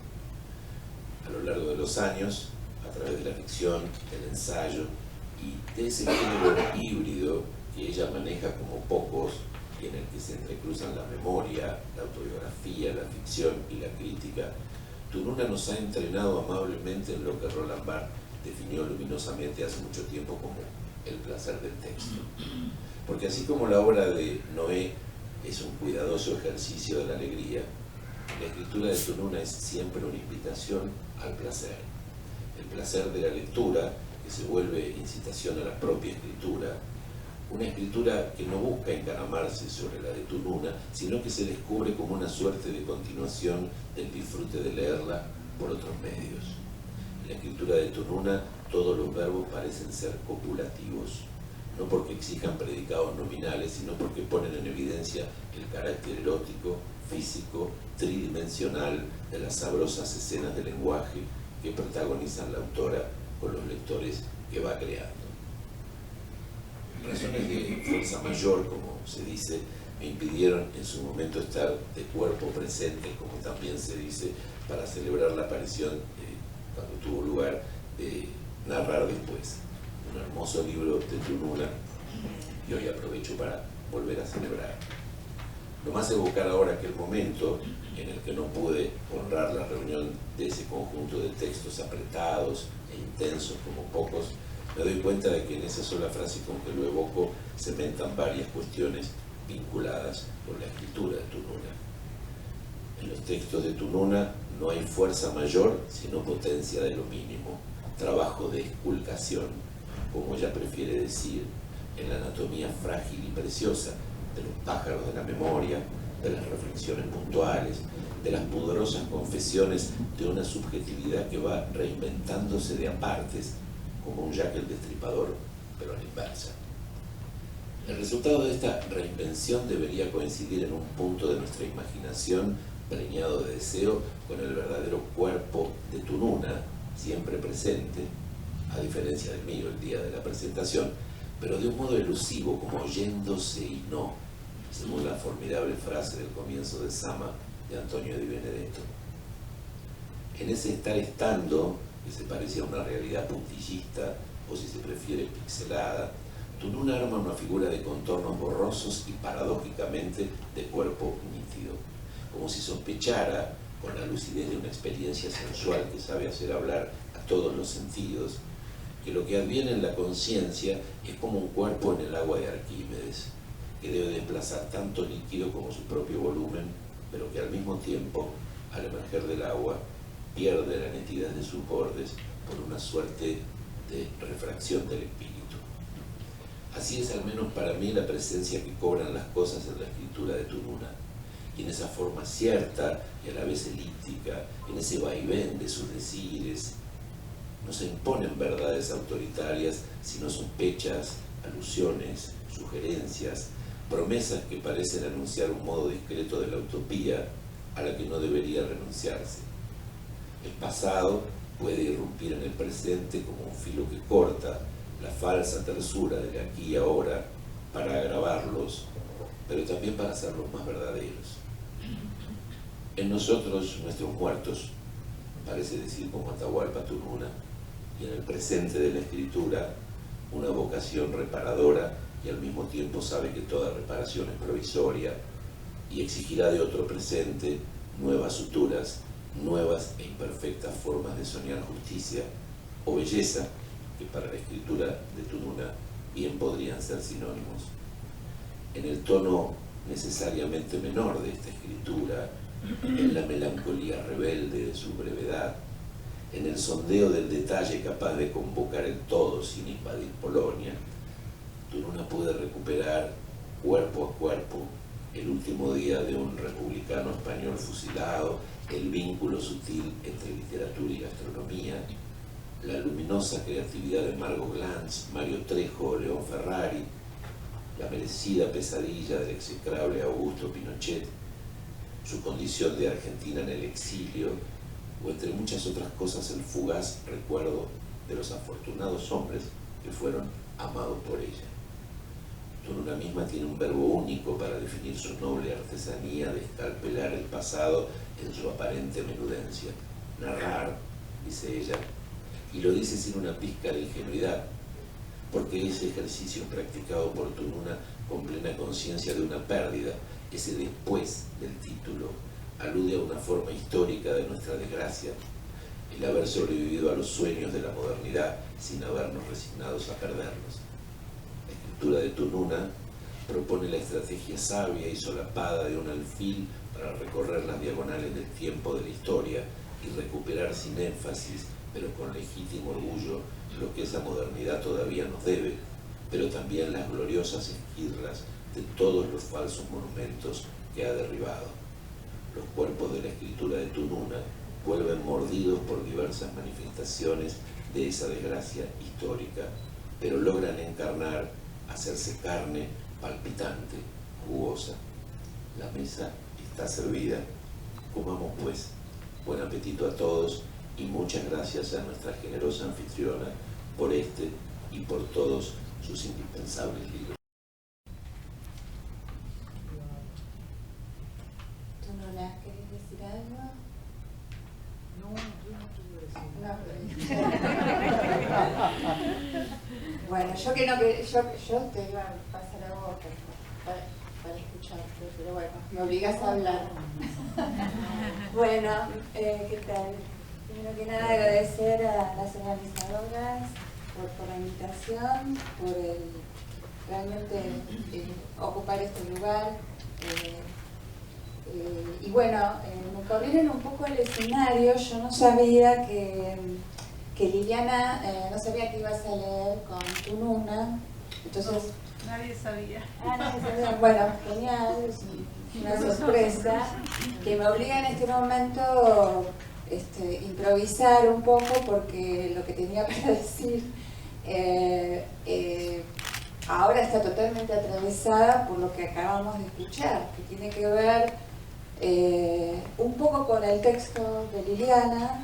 A lo largo de los años, a través de la ficción, del ensayo y de ese género híbrido que ella maneja como pocos y en el que se entrecruzan la memoria, la autobiografía, la ficción y la crítica, Tununa nos ha entrenado amablemente en lo que Roland Barthes definió luminosamente hace mucho tiempo como el placer del texto. Porque así como la obra de Noé es un cuidadoso ejercicio de la alegría, la escritura de Tununa es siempre una invitación al placer. El placer de la lectura, que se vuelve incitación a la propia escritura, una escritura que no busca encaramarse sobre la de Tununa, sino que se descubre como una suerte de continuación del disfrute de leerla por otros medios. En la escritura de Tununa todos los verbos parecen ser copulativos, no porque exijan predicados nominales, sino porque ponen en evidencia el carácter erótico, físico, tridimensional de las sabrosas escenas de lenguaje que protagonizan la autora con los lectores que va creando. Razones de fuerza mayor, como se dice, me impidieron en su momento estar de cuerpo presente, como también se dice, para celebrar la aparición, cuando tuvo lugar, de narrar después un hermoso libro de Tununa, y hoy aprovecho para volver a celebrar. Lo más evocar ahora que el momento en el que no pude honrar la reunión de ese conjunto de textos apretados e intensos como pocos, me doy cuenta de que en esa sola frase con que lo evoco cementan varias cuestiones vinculadas con la escritura de Tununa. En los textos de Tununa no hay fuerza mayor sino potencia de lo mínimo, trabajo de esculcación, como ella prefiere decir, en la anatomía frágil y preciosa de los pájaros de la memoria, de las reflexiones puntuales, de las pudorosas confesiones de una subjetividad que va reinventándose de apartes, como un Jack el Destripador, pero a la inversa. El resultado de esta reinvención debería coincidir en un punto de nuestra imaginación preñado de deseo con el verdadero cuerpo de Tununa, siempre presente, a diferencia del mío el día de la presentación, pero de un modo elusivo, como oyéndose y no, según la formidable frase del comienzo de Sama de Antonio Di Benedetto. En ese estar estando, que se parece a una realidad puntillista, o si se prefiere pixelada, Tununa arma una figura de contornos borrosos y paradójicamente de cuerpo nítido, como si sospechara, con la lucidez de una experiencia sensual que sabe hacer hablar a todos los sentidos, que lo que adviene en la conciencia es como un cuerpo en el agua de Arquímedes, que debe desplazar tanto líquido como su propio volumen, pero que al mismo tiempo, al emerger del agua, pierde la nitidez de sus bordes por una suerte de refracción del espíritu. Así es al menos para mí la presencia que cobran las cosas en la escritura de Tununa, y en esa forma cierta y a la vez elíptica, en ese vaivén de sus decires. No se imponen verdades autoritarias, sino sospechas, alusiones, sugerencias, promesas que parecen anunciar un modo discreto de la utopía a la que no debería renunciarse. El pasado puede irrumpir en el presente como un filo que corta la falsa tersura del aquí y ahora para agravarlos, pero también para hacerlos más verdaderos. En nosotros, nuestros muertos, parece decir como Atahualpa Tununa, y en el presente de la escritura, una vocación reparadora, y al mismo tiempo sabe que toda reparación es provisoria y exigirá de otro presente nuevas suturas, nuevas e imperfectas formas de soñar justicia o belleza, que para la escritura de Tununa bien podrían ser sinónimos. En el tono necesariamente menor de esta escritura, en la melancolía rebelde de su brevedad, en el sondeo del detalle capaz de convocar el todo sin invadir Polonia, Tununa puede recuperar cuerpo a cuerpo el último día de un republicano español fusilado, el vínculo sutil entre literatura y gastronomía, la luminosa creatividad de Margot Glantz, Mario Trejo o León Ferrari, la merecida pesadilla del execrable Augusto Pinochet, su condición de Argentina en el exilio, o entre muchas otras cosas el fugaz recuerdo de los afortunados hombres que fueron amados por ella. Tununa misma tiene un verbo único para definir su noble artesanía de escalpelar el pasado en su aparente menudencia. Narrar, dice ella, y lo dice sin una pizca de ingenuidad, porque ese ejercicio practicado por Tununa con plena conciencia de una pérdida, ese después del título, alude a una forma histórica de nuestra desgracia, el haber sobrevivido a los sueños de la modernidad sin habernos resignados a perderlos. La escritura de Tununa propone la estrategia sabia y solapada de un alfil para recorrer las diagonales del tiempo de la historia y recuperar sin énfasis, pero con legítimo orgullo, lo que esa modernidad todavía nos debe, pero también las gloriosas esquirlas de todos los falsos monumentos que ha derribado. Los cuerpos de la escritura de Tununa vuelven mordidos por diversas manifestaciones de esa desgracia histórica, pero logran encarnar, hacerse carne palpitante, jugosa. La mesa está servida. Comamos pues. Buen apetito a todos y muchas gracias a nuestra generosa anfitriona por este y por todos sus indispensables libros. Tununa, ¿querés decir algo? No, yo no quiero decir. Bueno, yo te iba a pasar a vos para escucharte, pero bueno, me obligas a hablar. Bueno, ¿qué tal? Primero que nada agradecer a las organizadoras por la invitación, por realmente ocupar este lugar. Y bueno, me corrieron un poco el escenario. Yo no sabía que Liliana, no sabía que ibas a leer con Tununa. Entonces, Nadie sabía. nadie sabía. Bueno, genial, es una sorpresa que me obliga en este momento improvisar un poco, porque lo que tenía para decir ahora está totalmente atravesada por lo que acabamos de escuchar, que tiene que ver un poco con el texto de Liliana,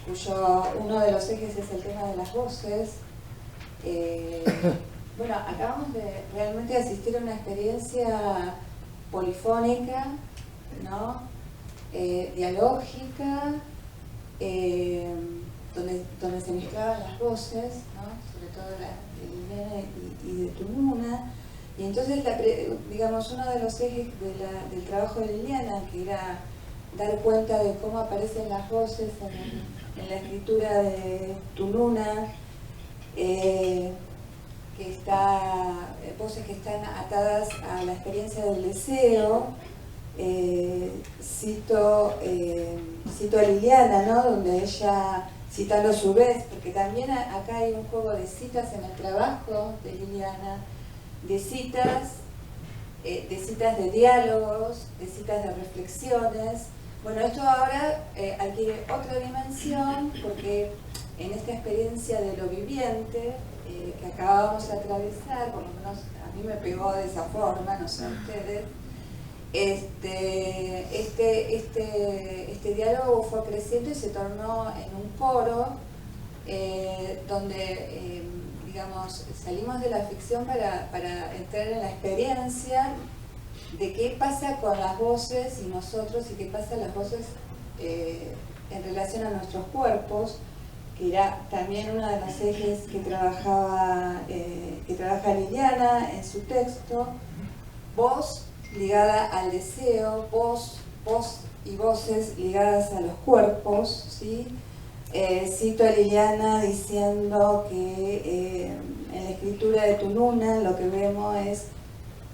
cuyo uno de los ejes es el tema de las voces. Bueno, acabamos de realmente asistir a una experiencia polifónica, ¿no? Dialógica, donde se mezclaban las voces, ¿no? Sobre todo la de Liliana y de Tununa. Y entonces, digamos, uno de los ejes del trabajo de Liliana, que era dar cuenta de cómo aparecen las voces en la escritura de Tununa, voces que están atadas a la experiencia del deseo. Cito a Liliana, ¿no? Donde ella, citando a su vez, porque también acá hay un juego de citas en el trabajo de Liliana, de citas de diálogos, de citas de reflexiones. Bueno, esto ahora adquiere otra dimensión, porque en esta experiencia de lo viviente que acabamos de atravesar, por lo menos a mí me pegó de esa forma, no sé a ustedes, este diálogo fue creciendo y se tornó en un coro donde digamos, salimos de la ficción para entrar en la experiencia de qué pasa con las voces y nosotros, y qué pasa en las voces en relación a nuestros cuerpos, que era también uno de los ejes que trabaja Liliana en su texto. Voz ligada al deseo, voz y voces ligadas a los cuerpos, ¿sí? Cito a Liliana diciendo que en la escritura de Tununa lo que vemos es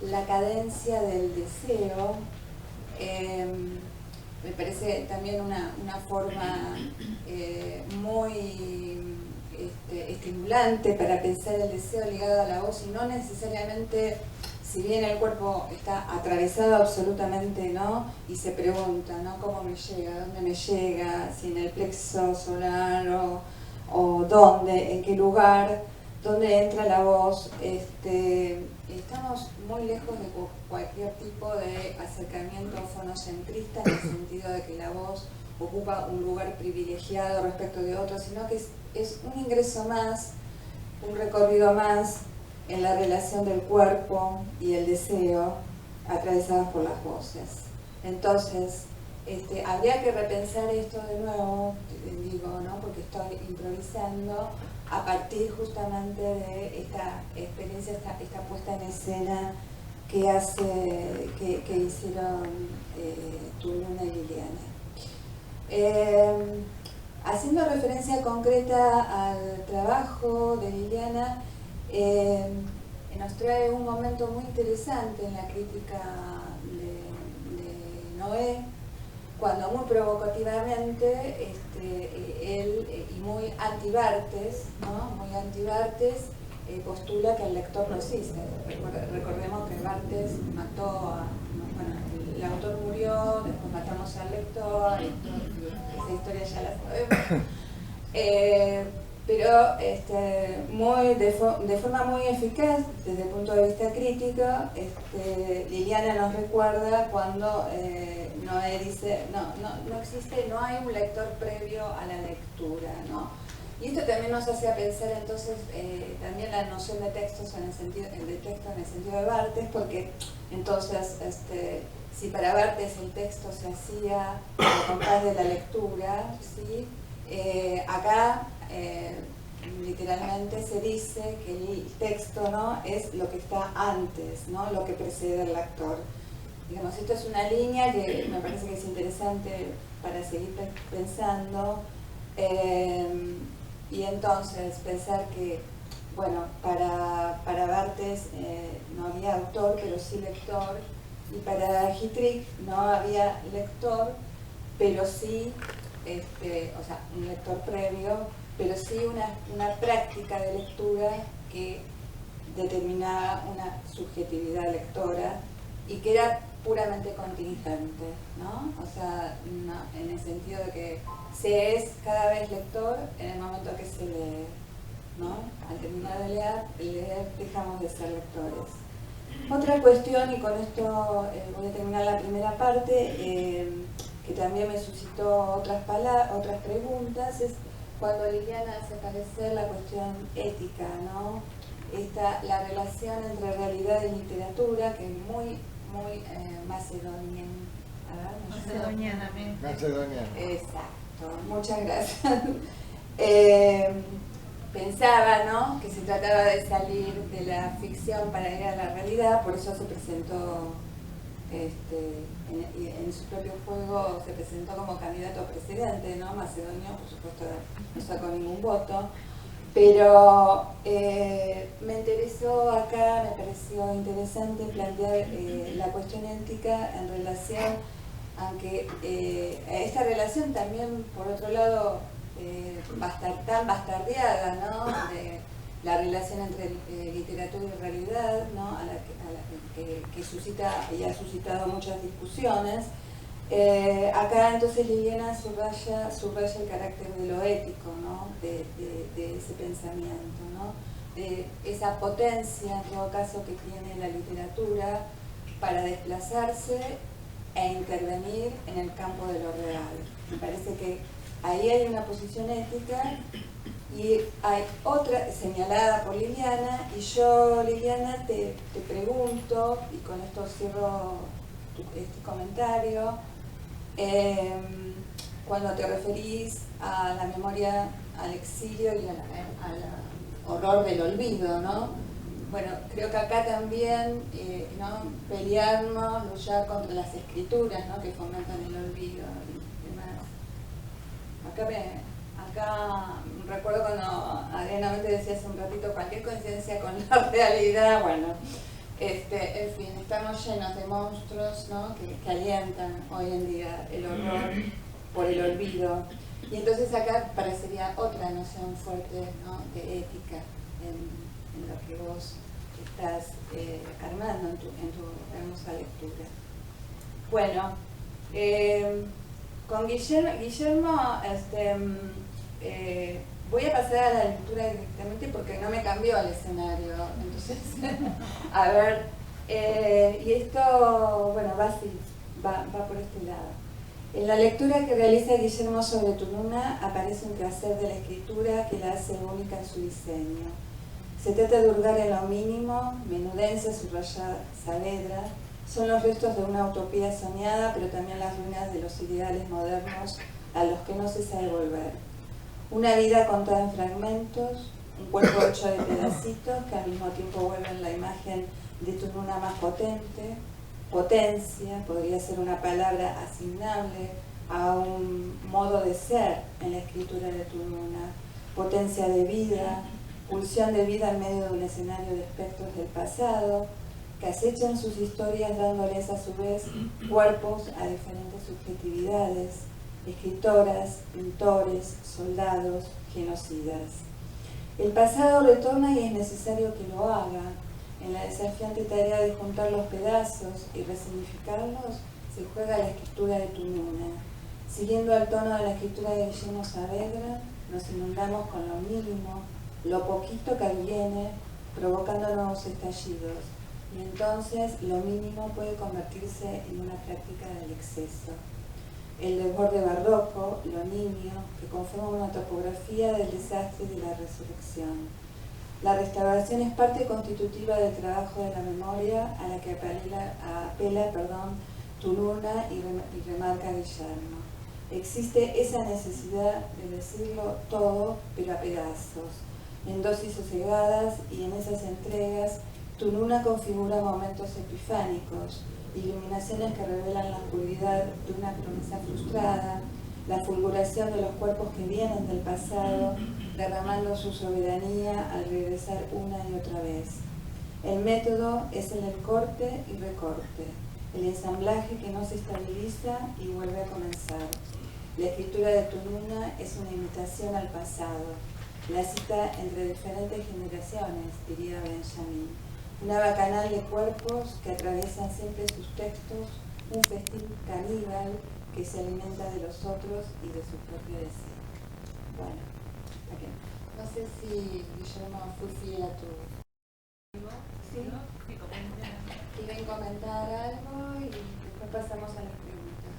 la cadencia del deseo. Me parece también una forma muy estimulante para pensar el deseo ligado a la voz, y no necesariamente, si bien el cuerpo está atravesado absolutamente, ¿no? Y se pregunta, ¿no? ¿Cómo me llega? ¿Dónde me llega? Si en el plexo solar o dónde, en qué lugar, dónde entra la voz. Estamos muy lejos de cualquier tipo de acercamiento fonocentrista, en el sentido de que la voz ocupa un lugar privilegiado respecto de otros, sino que es un ingreso más, un recorrido más en la relación del cuerpo y el deseo atravesadas por las voces. Entonces, habría que repensar esto de nuevo, digo, ¿no? Porque estoy improvisando a partir justamente de esta experiencia, esta puesta en escena que hicieron Tununa y Liliana. Haciendo referencia concreta al trabajo de Liliana, nos trae un momento muy interesante en la crítica de Noé, cuando muy provocativamente él, y muy anti-Barthes, ¿no? Muy anti-Barthes, postula que el lector no existe. Recordemos que Barthes mató el autor murió, después matamos al lector, esa historia ya la sabemos. Pero de forma muy eficaz, desde el punto de vista crítico, Liliana nos recuerda cuando Noé dice, no existe, no hay un lector previo a la lectura, ¿no? Y esto también nos hace pensar entonces también la noción de textos en el sentido de Barthes, porque entonces si para Barthes el texto se hacía al compás de la lectura, ¿sí? Acá literalmente se dice que el texto, ¿no? Es lo que está antes, ¿no? Lo que precede al lector. Digamos, esto es una línea que me parece que es interesante para seguir pensando, y entonces pensar que, bueno, para Barthes no había autor, pero sí lector, y para Heydrich no había lector, pero sí, un lector previo, pero sí una práctica de lectura que determinaba una subjetividad lectora y que era puramente contingente, ¿no? O sea, en el sentido de que se es cada vez lector en el momento que se lee. ¿no? Al terminar de leer dejamos de ser lectores. Otra cuestión, y con esto voy a terminar la primera parte, que también me suscitó otras preguntas, es cuando Liliana hace aparecer la cuestión ética, ¿no? La relación entre realidad y literatura, que es muy macedoniana. Macedoniana. Exacto, muchas gracias. Pensaba, ¿no?, que se trataba de salir de la ficción para ir a la realidad, por eso se presentó en su propio juego, se presentó como candidato a presidente, ¿no? Macedonio, por supuesto, no sacó ningún voto, pero me interesó acá, me pareció interesante plantear la cuestión ética en relación, aunque esta relación también, por otro lado, tan bastardeada, ¿no?, de la relación entre literatura y realidad, ¿no?, que suscita y ha suscitado muchas discusiones. Acá entonces Liliana subraya el carácter de lo ético, ¿no?, de ese pensamiento, ¿no?, de esa potencia, en todo caso, que tiene la literatura para desplazarse e intervenir en el campo de lo real. Me parece que ahí hay una posición ética y hay otra señalada por Liliana, y yo, Liliana, te pregunto, y con esto cierro este comentario, cuando te referís a la memoria, al exilio y al horror del olvido, ¿no? Bueno, creo que acá también, ¿no?, pelearnos, luchar contra las escrituras, ¿no?, que fomentan el olvido y demás. Acá recuerdo cuando Adriana te decía hace un ratito, cualquier coincidencia con la realidad, bueno, en fin, estamos llenos de monstruos, ¿no?, que alientan hoy en día el horror por el olvido. Y entonces acá parecería otra noción fuerte, ¿no?, de ética en lo que vos estás armando en tu hermosa lectura. Bueno, con Guillermo voy a pasar a la lectura directamente porque no me cambió el escenario. Entonces, a ver, y esto, bueno, va así, va por este lado. En la lectura que realiza Guillermo sobre Tununa aparece un quehacer de la escritura que la hace única en su diseño. Se trata de hurgar en lo mínimo, menudencia, subraya Saavedra, son los restos de una utopía soñada, pero también las ruinas de los ideales modernos a los que no se sabe volver. Una vida contada en fragmentos, un cuerpo hecho de pedacitos que al mismo tiempo vuelven la imagen de Tununa más potente. Potencia podría ser una palabra asignable a un modo de ser en la escritura de Tununa. Potencia de vida, pulsión de vida en medio de un escenario de espectros del pasado, que acechan sus historias dándoles a su vez cuerpos a diferentes subjetividades, escritoras, pintores, soldados, genocidas. El pasado retorna y es necesario que lo haga. En la desafiante tarea de juntar los pedazos y resignificarlos se juega la escritura de Tununa. Siguiendo el tono de la escritura de Guillermo Saavedra, nos inundamos con lo mínimo, lo poquito que viene, provocando nuevos estallidos. Y entonces lo mínimo puede convertirse en una práctica del exceso. El desborde barroco, lo nimio, que conforma una topografía del desastre y de la resurrección. La restauración es parte constitutiva del trabajo de la memoria a la que apela Tununa y remarca Guillermo. Existe esa necesidad de decirlo todo, pero a pedazos, en dosis sosegadas, y en esas entregas Tununa configura momentos epifánicos, iluminaciones que revelan la oscuridad de una promesa frustrada, la fulguración de los cuerpos que vienen del pasado, derramando su soberanía al regresar una y otra vez. El método es el corte y recorte, el ensamblaje que no se estabiliza y vuelve a comenzar. La escritura de Tununa es una imitación al pasado, la cita entre diferentes generaciones, diría Benjamin. Una bacanal de cuerpos que atraviesan siempre sus textos, un festín caníbal que se alimenta de los otros y de su propio deseo. Bueno, aquí. No sé si Guillermo fue fiel a tu... ¿Sí? ¿Quieren comentar algo? Y después pasamos a las preguntas.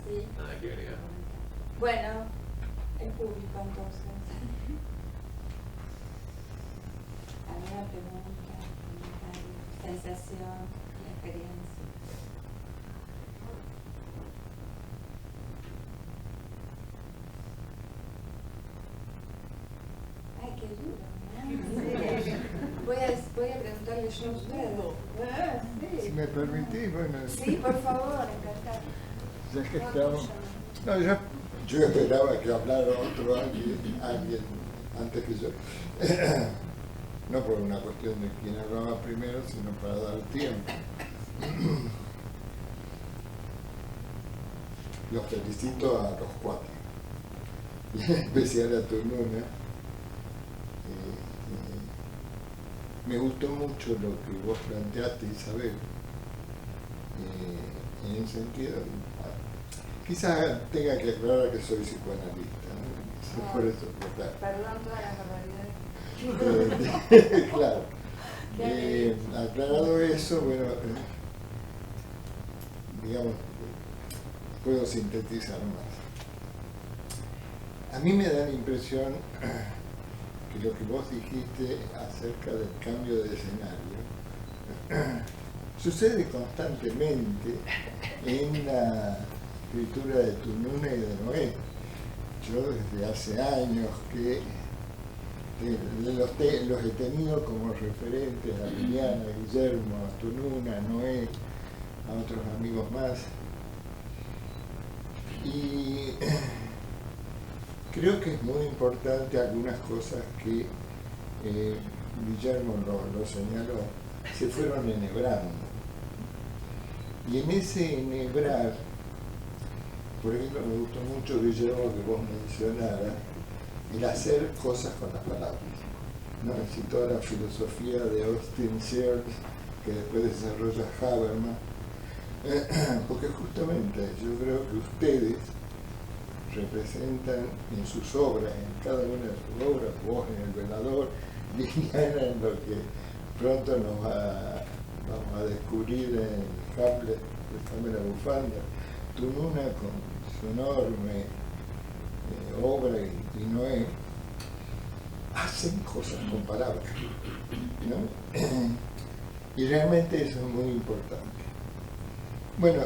Sí. Nada que agregar. Bueno, el público entonces. ¿Alguna pregunta, comentario, sensación, experiencia? Ay, qué duro, ¿no? Voy a preguntarle yo a ustedes. Si me permitís, bueno. Sí, por favor, encantado. Ya que estamos. No, yo esperaba que hablara alguien antes que yo. No por una cuestión de quién hablaba primero, sino para dar tiempo. Los felicito a los cuatro, y en especial a tu Nuna. Me gustó mucho lo que vos planteaste, Isabel, en el sentido, quizás tenga que aclarar que soy psicoanalista, ¿no? Por eso, claro. Perdón todas las barbaridades. Claro. Aclarado eso, bueno, digamos, puedo sintetizar más. A mí me da la impresión que lo que vos dijiste acerca del cambio de escenario sucede constantemente en la escritura de Tununa y de Noé. Yo desde hace años que los he tenido como referentes a Liliana, a Guillermo, a Tununa, a Noé, a otros amigos más. Y creo que es muy importante algunas cosas que Guillermo lo señaló, se fueron enhebrando. Y en ese enhebrar, por ejemplo, me gustó mucho, Guillermo, que vos mencionaras, el hacer cosas con las palabras, ¿no? Es decir, toda la filosofía de Austin Sears, que después desarrolla Habermas, porque justamente yo creo que ustedes representan en sus obras, en cada una de sus obras, vos en El Velador, Liliana en lo que pronto vamos a descubrir en Hamlet, Déjame la bufanda, Tununa con su enorme obra y Noé, hacen cosas con palabras, ¿no? Y realmente eso es muy importante. Bueno,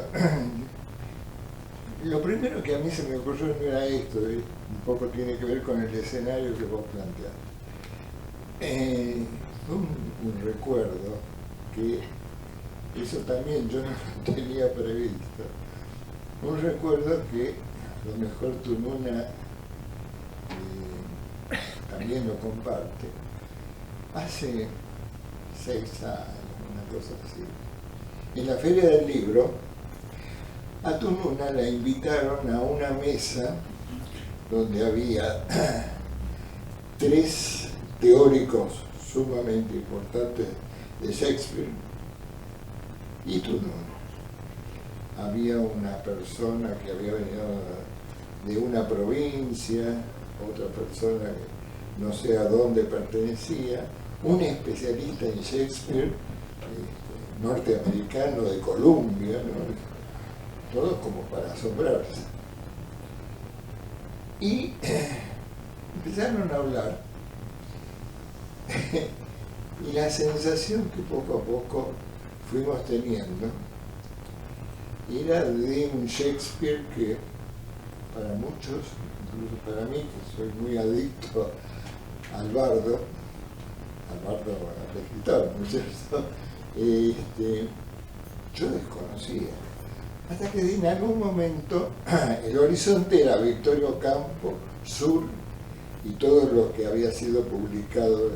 lo primero que a mí se me ocurrió no era esto, un poco tiene que ver con el escenario que vos planteaste. Un recuerdo que eso también yo no lo tenía previsto. Un recuerdo que a lo mejor Tununa también lo comparte. Hace 6 años, una cosa así, en la Feria del Libro, a Tununa la invitaron a una mesa donde había 3 teóricos sumamente importantes de Shakespeare y Tununa. Había una persona que había venido de una provincia, otra persona que no sé a dónde pertenecía, un especialista en Shakespeare, norteamericano de Columbia, ¿no? Todo como para asombrarse. Y empezaron a hablar y la sensación que poco a poco fuimos teniendo era de un Shakespeare que para muchos, incluso para mí, que soy muy adicto al bardo, al escritor, ¿no es cierto? Yo desconocía. Hasta que en algún momento el horizonte era Victorio Campo, Sur, y todo lo que había sido publicado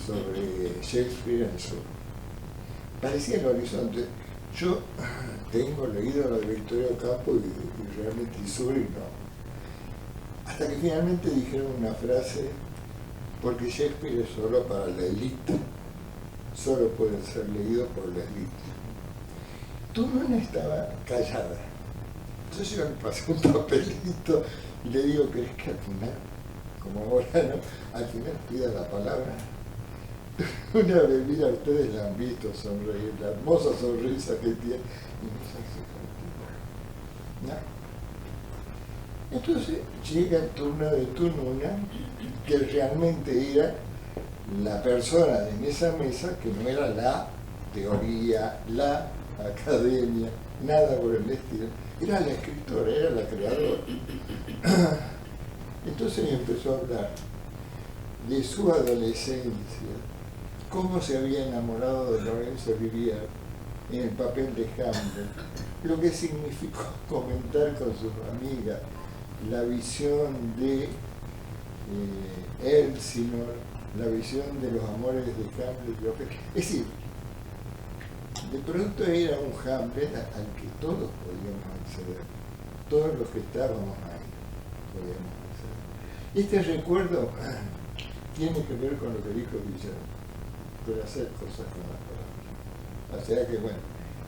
sobre Shakespeare en Sur. Parecía el horizonte. Yo tengo leído lo de Victorio Campo y realmente Sur y no. Hasta que finalmente dijeron una frase, porque Shakespeare es solo para la élite, solo puede ser leído por la élite. Tununa estaba callada, Entonces yo le pasé un papelito y le digo, ¿querés que al final, como ahora, no? Al final pida la palabra? Una bebida, ustedes la han visto sonreír, la hermosa sonrisa que tiene, y no se hace contigo. ¿No? Entonces llega el turno de Tununa, que realmente era la persona en esa mesa que no era la teoría, la academia, nada por el estilo, era la escritora, era la creadora. Entonces empezó a hablar de su adolescencia, cómo se había enamorado de Lorenzo Olivier en el papel de Hamlet, lo que significó comentar con sus amigas la visión de Elsinore, la visión de los amores de Hamlet. Es decir, de pronto era un Hamlet al que todos podíamos acceder, todos los que estábamos ahí podíamos acceder. Este recuerdo tiene que ver con lo que dijo Guillermo, pero hacer cosas con las palabras. O sea que bueno,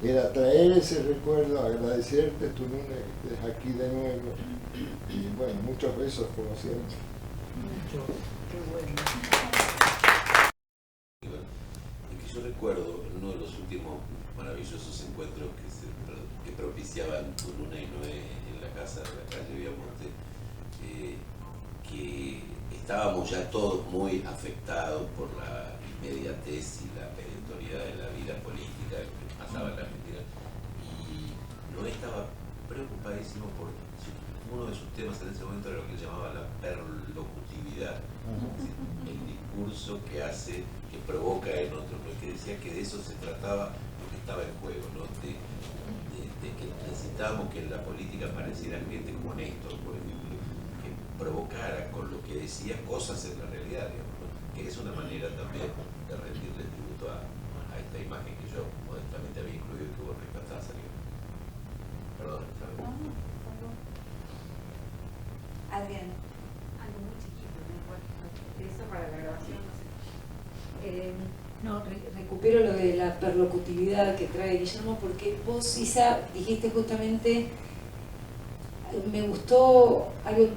era traer ese recuerdo, agradecerte Tununa que estés aquí de nuevo y bueno, muchos besos como siempre. Qué bueno. Yo recuerdo en uno de los últimos maravillosos encuentros que propiciaban Tununa y Noé en la casa de la calle Viamonte, que estábamos ya todos muy afectados por la inmediatez y la perentoriedad de la vida política que pasaba en la Argentina, y Noé estaba preocupadísimo por uno de sus temas en ese momento, era lo que él llamaba la perlocutividad, es decir, el discurso que hace, que provoca en otros, que decía que de eso se trataba lo que estaba en juego, ¿no? de que necesitábamos que en la política apareciera gente como Néstor, por ejemplo, que provocara con lo que decía cosas en la realidad, digamos, ¿no? Que es una manera también de rendirle tributo a esta imagen que yo modestamente había incluido y que vos rescatás, Perdón, Adrián. Algo muy chiquito, eso para la grabación, no sé. Recupero lo de la perlocutividad que trae Guillermo, porque vos, Isa, dijiste justamente, me gustó algo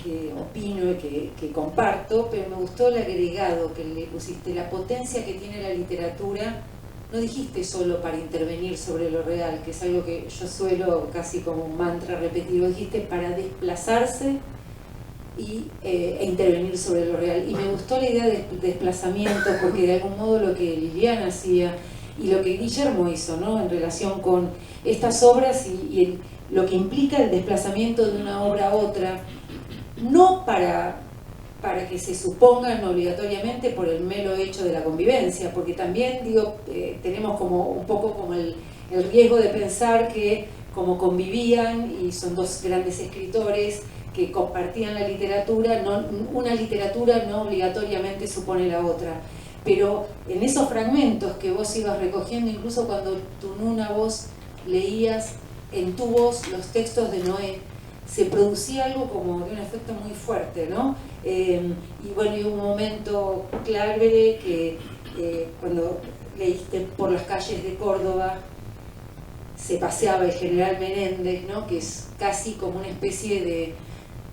que opino y que comparto, pero me gustó el agregado que le pusiste, la potencia que tiene la literatura. No dijiste solo para intervenir sobre lo real, que es algo que yo suelo casi como un mantra repetir, lo dijiste para desplazarse e intervenir sobre lo real. Y me gustó la idea del desplazamiento, porque de algún modo lo que Liliana hacía y lo que Guillermo hizo, ¿no? En relación con estas obras y lo que implica el desplazamiento de una obra a otra, no para que se supongan obligatoriamente por el mero hecho de la convivencia, porque también digo, tenemos como un poco como el riesgo de pensar que como convivían y son dos grandes escritores que compartían la literatura, una literatura no obligatoriamente supone la otra. Pero en esos fragmentos que vos ibas recogiendo, incluso cuando Tununa vos leías en tu voz los textos de Noé, se producía algo como de un efecto muy fuerte, ¿no? Y bueno, y un momento clave que cuando leíste Por las calles de Córdoba, se paseaba el general Menéndez, ¿no? Que es casi como una especie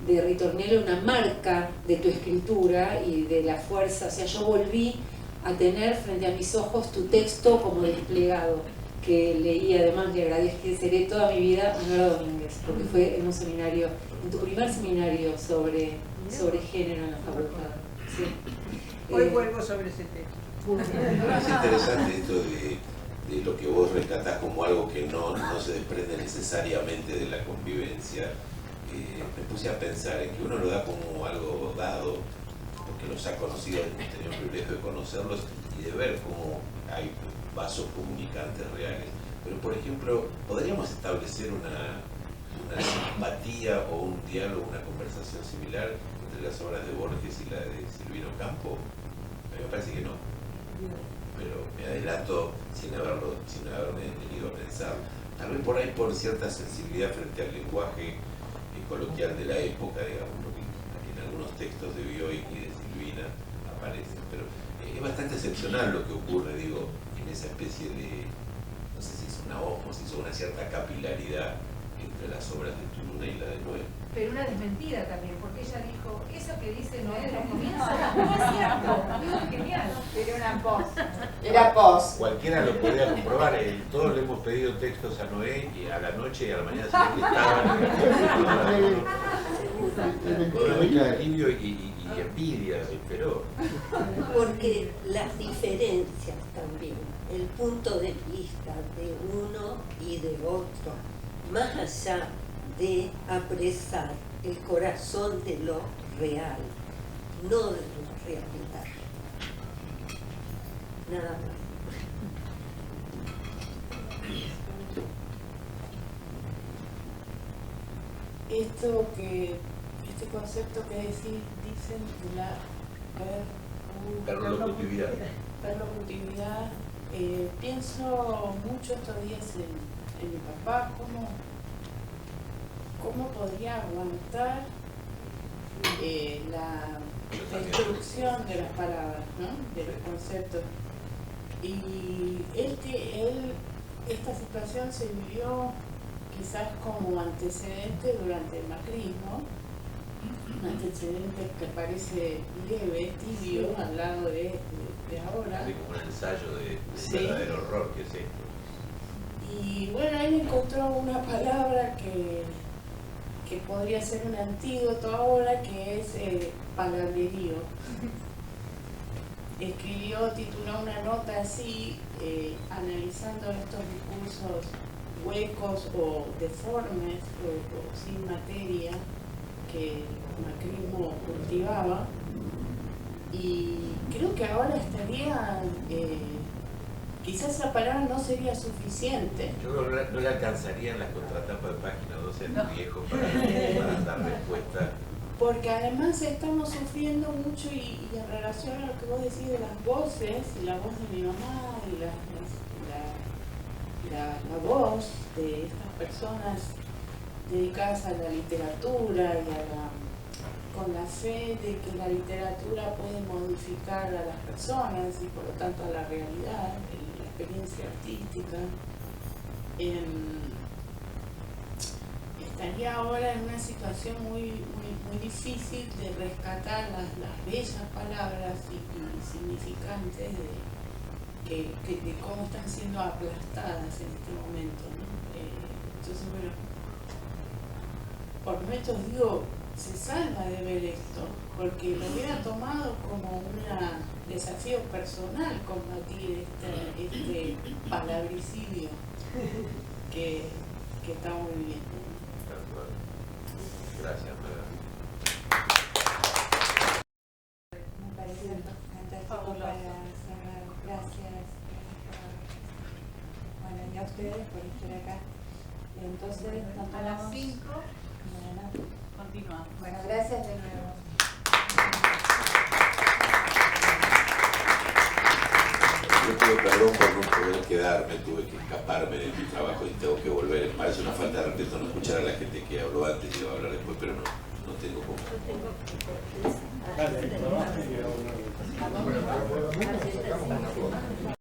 de ritornello, una marca de tu escritura y de la fuerza. O sea, yo volví a tener frente a mis ojos tu texto como desplegado, que leí, además le agradeceré toda mi vida a Nora Domínguez, porque fue en un seminario, en tu primer seminario sobre género en la facultad. Sí. Hoy vuelvo sobre ese texto. Es interesante esto de lo que vos rescatás como algo que no se desprende necesariamente de la convivencia. Me puse a pensar en que uno lo da como algo dado, porque los ha conocido, hemos tenido el privilegio de conocerlos y de ver cómo hay vasos comunicantes reales. Pero, por ejemplo, ¿podríamos establecer una simpatía o un diálogo, una conversación similar entre las obras de Borges y la de Silvino Campo? A mí me parece que no. Pero me adelanto sin haberme tenido a pensar. Tal vez por ahí por cierta sensibilidad frente al lenguaje coloquial de la época, digamos, porque en algunos textos de Bioy y de Silvina aparecen, pero es bastante excepcional lo que ocurre, digo, en esa especie de, no sé si es una osmosis o una cierta capilaridad entre las obras de Tununa y la de Noé. Pero una desmentida también, porque ella dijo, eso que dice Noé en los comienzos no es cierto. Genial. Era una pos. Era pos. Cualquiera lo podía comprobar. Todos le hemos pedido textos a Noé y a la noche y a la mañana siguiente estaban con mucho alivio y envidia, pero... Porque las diferencias también, el punto de vista de uno y de otro, más allá de apresar el corazón de lo real, no de la realidad. Nada más. Este concepto que dicen de la perlocutividad. Perlocutividad, pienso mucho estos días en mi papá, cómo podría aguantar la destrucción de las palabras, ¿no? De los conceptos. Y esta situación se vivió quizás como antecedente durante el macrismo, un antecedente que parece leve, tibio, al lado de ahora. Así como un ensayo de Sí. verdadero horror que es esto. Y bueno, él encontró una palabra que podría ser un antídoto ahora, que es palabrerío. Tituló una nota así, analizando estos discursos huecos o deformes o sin materia que el macrismo cultivaba, y creo que ahora estaría, quizás esa palabra no sería suficiente. Yo creo que no le alcanzarían las contratapas de página 12 a mi viejo para dar respuesta. Porque además estamos sufriendo mucho y en relación a lo que vos decís de las voces, y la voz de mi mamá y la voz de estas personas dedicadas a la literatura y con la fe de que la literatura puede modificar a las personas y por lo tanto a la realidad, la experiencia artística. Estaría ahora en una situación muy difícil de rescatar las bellas palabras y significantes de cómo están siendo aplastadas en este momento, ¿no? Entonces, bueno, por momentos digo, se salva de ver esto, porque lo hubiera tomado como un desafío personal combatir este palabricidio que estamos viviendo. Gracias, Pedro. Me parece fantástico para cerrar. Gracias. Bueno, y a ustedes por estar acá. Y entonces, nos A las tomamos- 5 Bueno, continuamos. bueno, gracias de nuevo. Yo pido perdón por no poder quedarme, tuve que escaparme de mi trabajo y tengo que volver. Me parece una falta de respeto no escuchar a la gente que habló antes y va a hablar después, pero no tengo cómo. Dale, sacamos una foto.